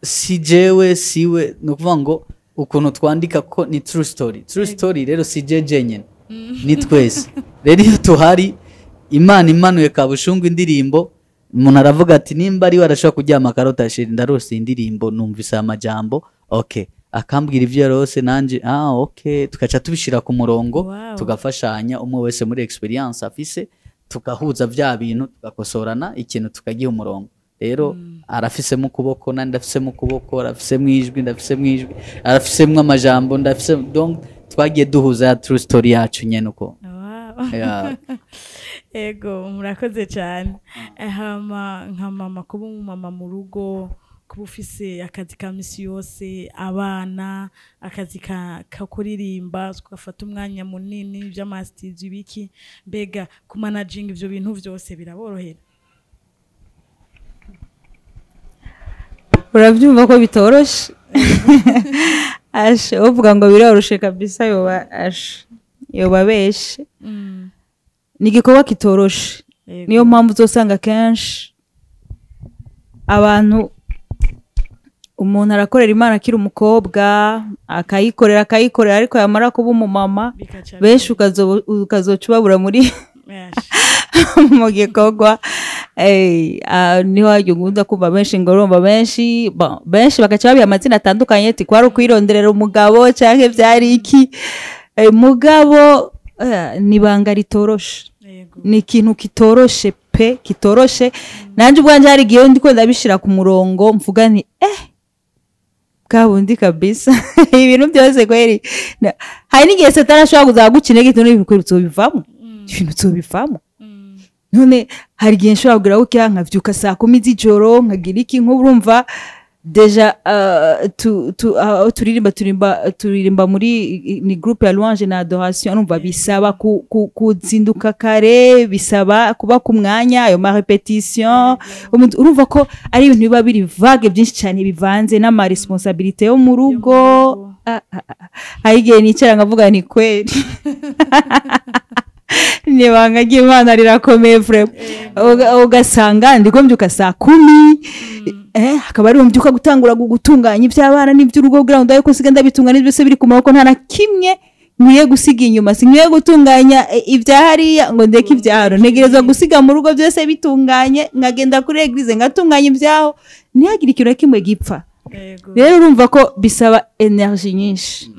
si jewe siwe nukuvuga ngo ukuntu twandika ko ni true story rero si jeje nyene ni twese rero iyo tuhari Imana imanuye kabushungu indirimbo umuntu aravuga ati nimba ari warashaka kuryama karota shiri ndarose indirimbo numvise amajambo okay akambwira ivyo yarose nanje okay tukaca tubishira ku murongo tugafashanya umwe wese muri experience afise tukahuza vya bintu tugakosorana ikintu tukagiha umurongo rero arafisemo ukuboko nandi ndafisemo ukuboko arafisemo ijwi ndafisemo ijwi arafisemo amajambo ndafisemo donc twagiye duhuza ya true story yacu nyene uko ego murakoze cyane nka mama kuba umumama mu rugo kuba ufise akazi ka misi yose abana akazi ka kuririmba ugafata umwanya munini by'amasitidiyo ibiki mbega kumanaginga ivyo bintu vyose biraborohera urabyumva ko bitoroshe uvuga ngo biroroshe kabisa yoba beshe ni igikorwa kitoroshe niyo mpamvu uzosanga kenshi abantu umuntu arakorera Imana akiri umukobwa akayikorera ariko yamara kuba umumama benshi ukazoca ubabura muri mu gikorwa niho hajya ugunda kumva benshi ngo urumva benshi bagaca babiha amazina atandukanye ati kwari ukwironderera umugabo cyangwa byari iki mugabo ni ibanga ritoroshe ni ikintu kitoroshe pe kitoroshe nanjye ubwanjye hari igihe ndiko ndabishira ku murongo mvuga nti kabundi kabisa ibintu byose kweri hari n'igihe Satani ashobora kuza gukina ikintu n'ibintu bivamo ibintu bivamo none hari igihe nshobora kugira gutya nkavyuka saa 10 z'ijoro nkagira iki nk'urumva deja turirimba muri ni groupe ya louange na adoration urumva bisaba kuzinduka kare bisaba kuba ku mwanya ayo ma repetition urumva ko ari ibintu biba biri vague byinshi cyane bivanze n'ama responsabilité yo mu rugo hari igihe nicara nkavuga ni kweli nibanga ry'Imana rirakomeye vrema ugasanga ndiko mbyuka saa 10 akaba ari mbyuka gutangura gutunganya iby'abana n'iby'urugo kugira ngo yuko siga ndabitunganya byose biri ku maboko nta na kimwe nkwiye gusiga inyuma sinkwiye gutunganya ibyahariya ngo ndeke ibyaharo ntegerezwa gusiga mu rugo byose bitunganye nkagenda kuri eglise ngatunganya ibyaho ntihagira ikintu kimwe gipfa rero urumva ko bisaba energy nyinshi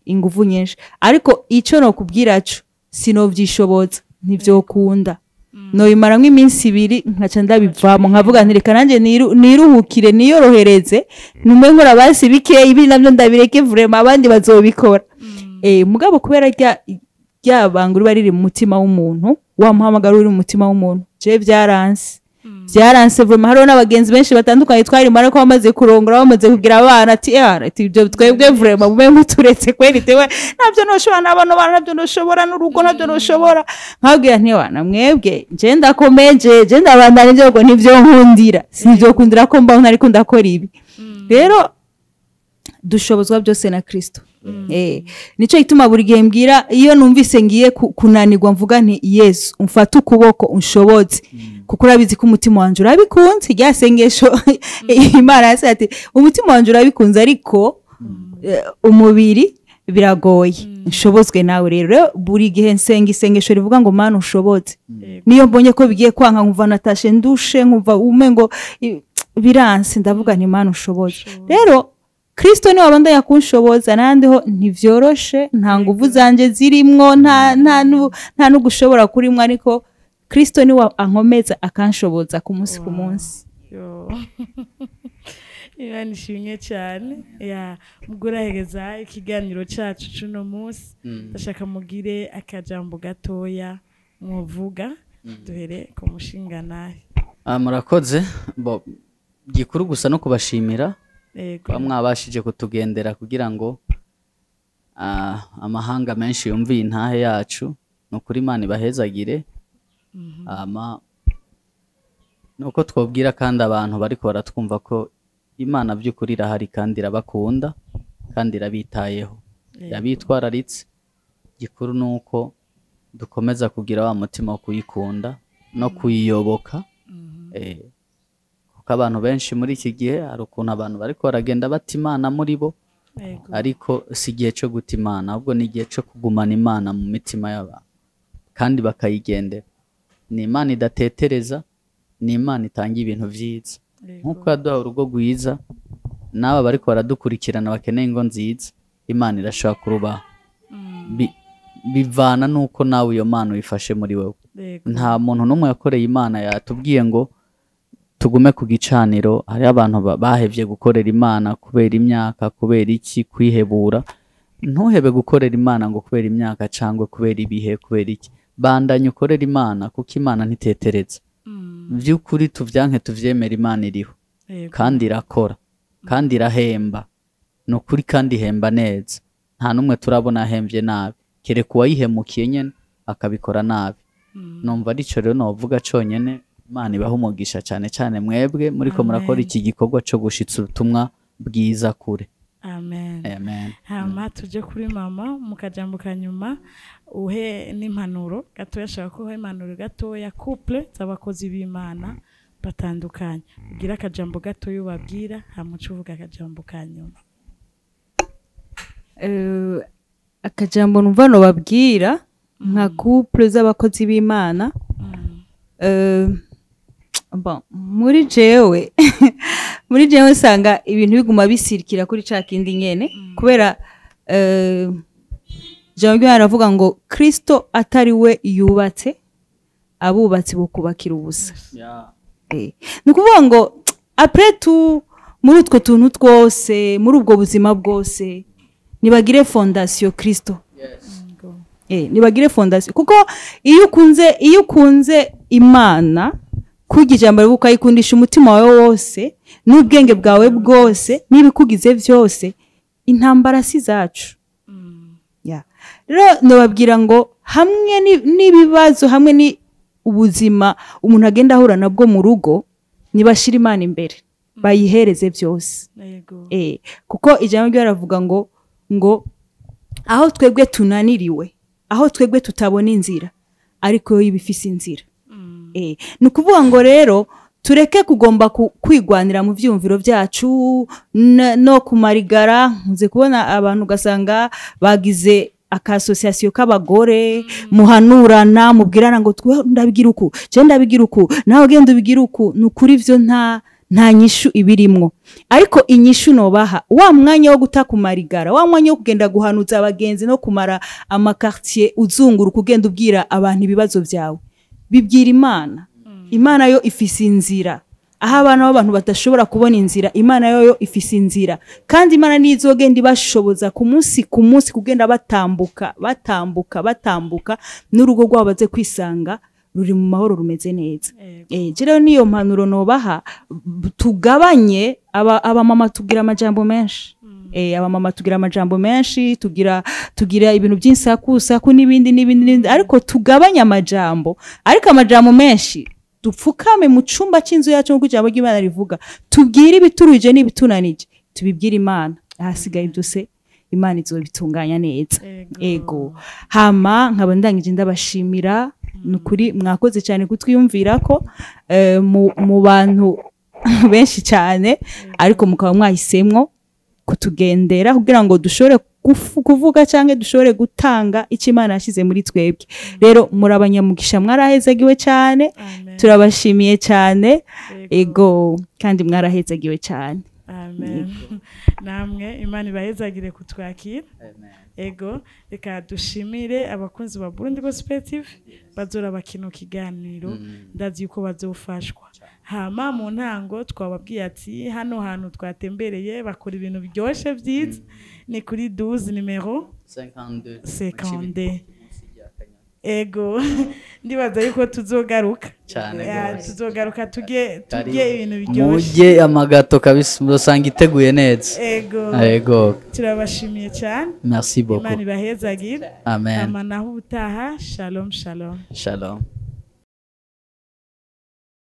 ingufu nyinshi ariko ico no kubwiracu sinovyishobotsa ntivyokunda noyimaramwe iminsi 2 nkaca ndabivamo nkavuga nti reka nanje niruhukire niyorohereze nume nkora basi bike ibi navyo ndabireke vraiment abandi bazobikora mugabo kubera ryabanguru bariri mu mutima w'umuntu wamuhamagara uri mu mutima w'umuntu je byaranse vraiment hariho n'abagenzi benshi batandukanye twari mara ko bamaze kurongora bamaze kugira abana ati ibyo twebwe vraiment mube muturetse kweri tewe nabyo noshobora n'abana bana nabyo noshobora n'urugo nabyo noshobora nkabwira nti wana mwebwe je ndakomeje je ndabandana ibyo ngo nivyo nkundira sivyo kundira ko mbaho ntari kundakora ibi rero dushobozwa byose na Kristo nico ituma buri gihe mbwira iyo numvise ngiye kunanirwa mvuga nti Yesu umfata ukuboko unshoboze kuko urabizi ko umutima wanje urabikunze ryasengesho Imana yase ati umutima wanje urabikunze ariko umubiri biragoye nshobozwe nawe rero buri gihe nsenga isengesho rivuga ngo Mana ushoboze niyo mbonye ko bigiye kwanka nkumva natashe ndushe nkumva umengo biranse ndavuga nti Mana ushoboze rero Kristo ni wabanda yakunshoboza nandeho ntivyoroshe nta nguvu zanje zirimwo nta nugushobora kurimwo ariko Kristo ni ankomeza akanshoboza ku munsi ku munsi Imana ishimye cyane mugurahegeza ikiganiro cyacu cuno munsi ndashaka mugire akajambo gatoya muvuga duhere ku mushinga nahe murakoze gikuru gusa no kubashimira mwabashije kutugendera kugira ngo amahanga menshi yumviye intahe yacu nukuri Imana ibahezagire nuko twobwira kandi abantu bariko baratwumva ko Imana by'ukuri irahari kandi irabakunda kandi irabitayeho yabitwararitse gikuru nuko dukomeza kugira wa mutima wo kuyikunda no kuyiyoboka kuko abantu benshi muri iki gihe hari ukuntu abantu bariko baragenda bata Imana muri bo ariko si igihe cyo guta Imana ahubwo ni igihe cyo kugumana Imana mu mitima y'abantu kandi bakayigendera ni Imana idatetereza ni Imana itanga ibintu vyiza nkuko yaduha urugo rwiza n'aba bariko baradukurikirana bakeneye ingo nziza Imana irashaka kurubaha bivana nuko nawe iyo Mana uyifashe muri wewe nta muntu n'umwe yakoreye Imana yatubwiye ngo tugume ku gicaniro. Hari abantu bahevye gukorera Imana kubera imyaka, kubera iki, kwihebura. Ntuhebe gukorera Imana ngo kubera imyaka cyangwa kubera ibihe, kubera iki. Bandanye ukorera Imana kuko Imana ntitetereza. Vy'ukuri tuvyanke tuvyemera, Imana iriho kandi irakora kandi irahemba, no kuri kandi ihemba neza. Nta numwe turabona ahemvye nabi, kereka uwayihemukiye nyene akabikora nabi. Numva arico rero novuga conyene. Imana ibaha umugisha cyane cyane mwebwe muriko murakora iki gikorwa cyo gushitsa ubutumwa bwiza kure. Amen. Amen. Hama tuje kuri mama mukajambo kanyuma uhe n'impanuro gatoya, shaka ko uhe impanuro gatoya couple z'abakozi b'Imana batandukanye. Ugira akajambo gatoya ubabwira, hamuca uvuga akajambo kanyuma. Akajambo numva no babwira nka couple z'abakozi b'Imana, muri jewe muri jewe usanga ibintu biguma bisirikira kuri ca kindi nyene, kubera jambo yaravuga ngo Kristo atari we yubatse, abubatsi bo kubakira ubusa. Nukuvuga ngo après tout, muri utwo tuntu twose, muri ubwo buzima bwose, nibagire fondation Kristo. Nibagire fondation, kuko iyo ukunze Imana kugira ijambo ribuka yikundisha umutima wawe wose n'ubwenge bwawe bwose n'ibikugize byose, intambara si zacu. Rero nobabwira ngo hamwe n'ibibazo, hamwe ni ubuzima umuntu agenda ahura nabwo mu rugo, nibashira Imana imbere, bayihereze byose. Kuko ijambo ryaravuga ngo aho twebwe tunaniriwe, aho twebwe tutabona inzira, ariko yo ibifise inzira. Nukuvuga ngo rero tureke kugomba kwigwanira mu vyumviro byacu no kumarigara. Nkuze kubona abantu gasanga bagize akassociation k'abagore, muhanurana, mubwirana ngo ndabigira uku, je ndabigira uku, nawe genda ubigira uku. Nukuri ivyo nta nyishu ibirimwo, ariko inyishu nobaha wa mwanya wo gutakumarigara, wa mwanya wo kugenda guhanuza abagenzi no kumara amakartier uzunguru kugenda ubwira abantu ibibazo byawe, bibwira Imana. Imana yo ifise inzira, aho abantu batashobora kubona inzira, Imana yo ifise inzira, kandi Imana nizogenda ibashoboza ku munsi kugenda batambuka n'urugo rwabo baze kwisanga ruri mu mahoro, rumeze neza. Rero niyo mpanuro nobaha, tugabanye abamama tugira amajambo menshi. Abamama tugira amajambo menshi, tugira ibintu by'insakusaku n'ibindi, ariko tugabanya amajambo. Ariko amajambo menshi dupfukame mu cumba cy'inzu yacu nk'uko ijambo ry'Imana rivuga, tubwire ibituruje n'ibitunanije, tubibwire Imana. Ahasigaye byose Imana izobitunganya neza. Ego. Hama nkaba ndangije ndabashimira, nukuri mwakoze cyane kutwiyumvira ko mu bantu benshi cyane, ariko mukaba mwahisemwo kutugendera kugira ngo dushobore kuvuga cyangwa dushobore gutanga icyo Imana yashyize muri twebwe. Rero muri abanyamugisha, mwarahezagiwe cyane. Turabashimiye cyane. Ego, kandi mwarahezagiwe cyane. Amen. Namwe Imana ibahezagire kutwakira. Ego, reka dushimire abakunzi ba Burundi Gospel TV bazora bakino kiganiro, ndazi yuko bazofashwa. Hama mu ntango twababwiye ati hano hantu twatembereye bakora ibintu byoshe byiza, ni kuri 12 numero 52. Ego, ndibaza yuko tuzogaruka cyane, tuzogaruka tuge ibintu byoshe, muje amagato kabisa, musanga iteguye neza. Ego, turabashimiye cyane. Merci beaucoup. Imana ibahezagire. Amen. Amana utaha. Shalom. Shalom.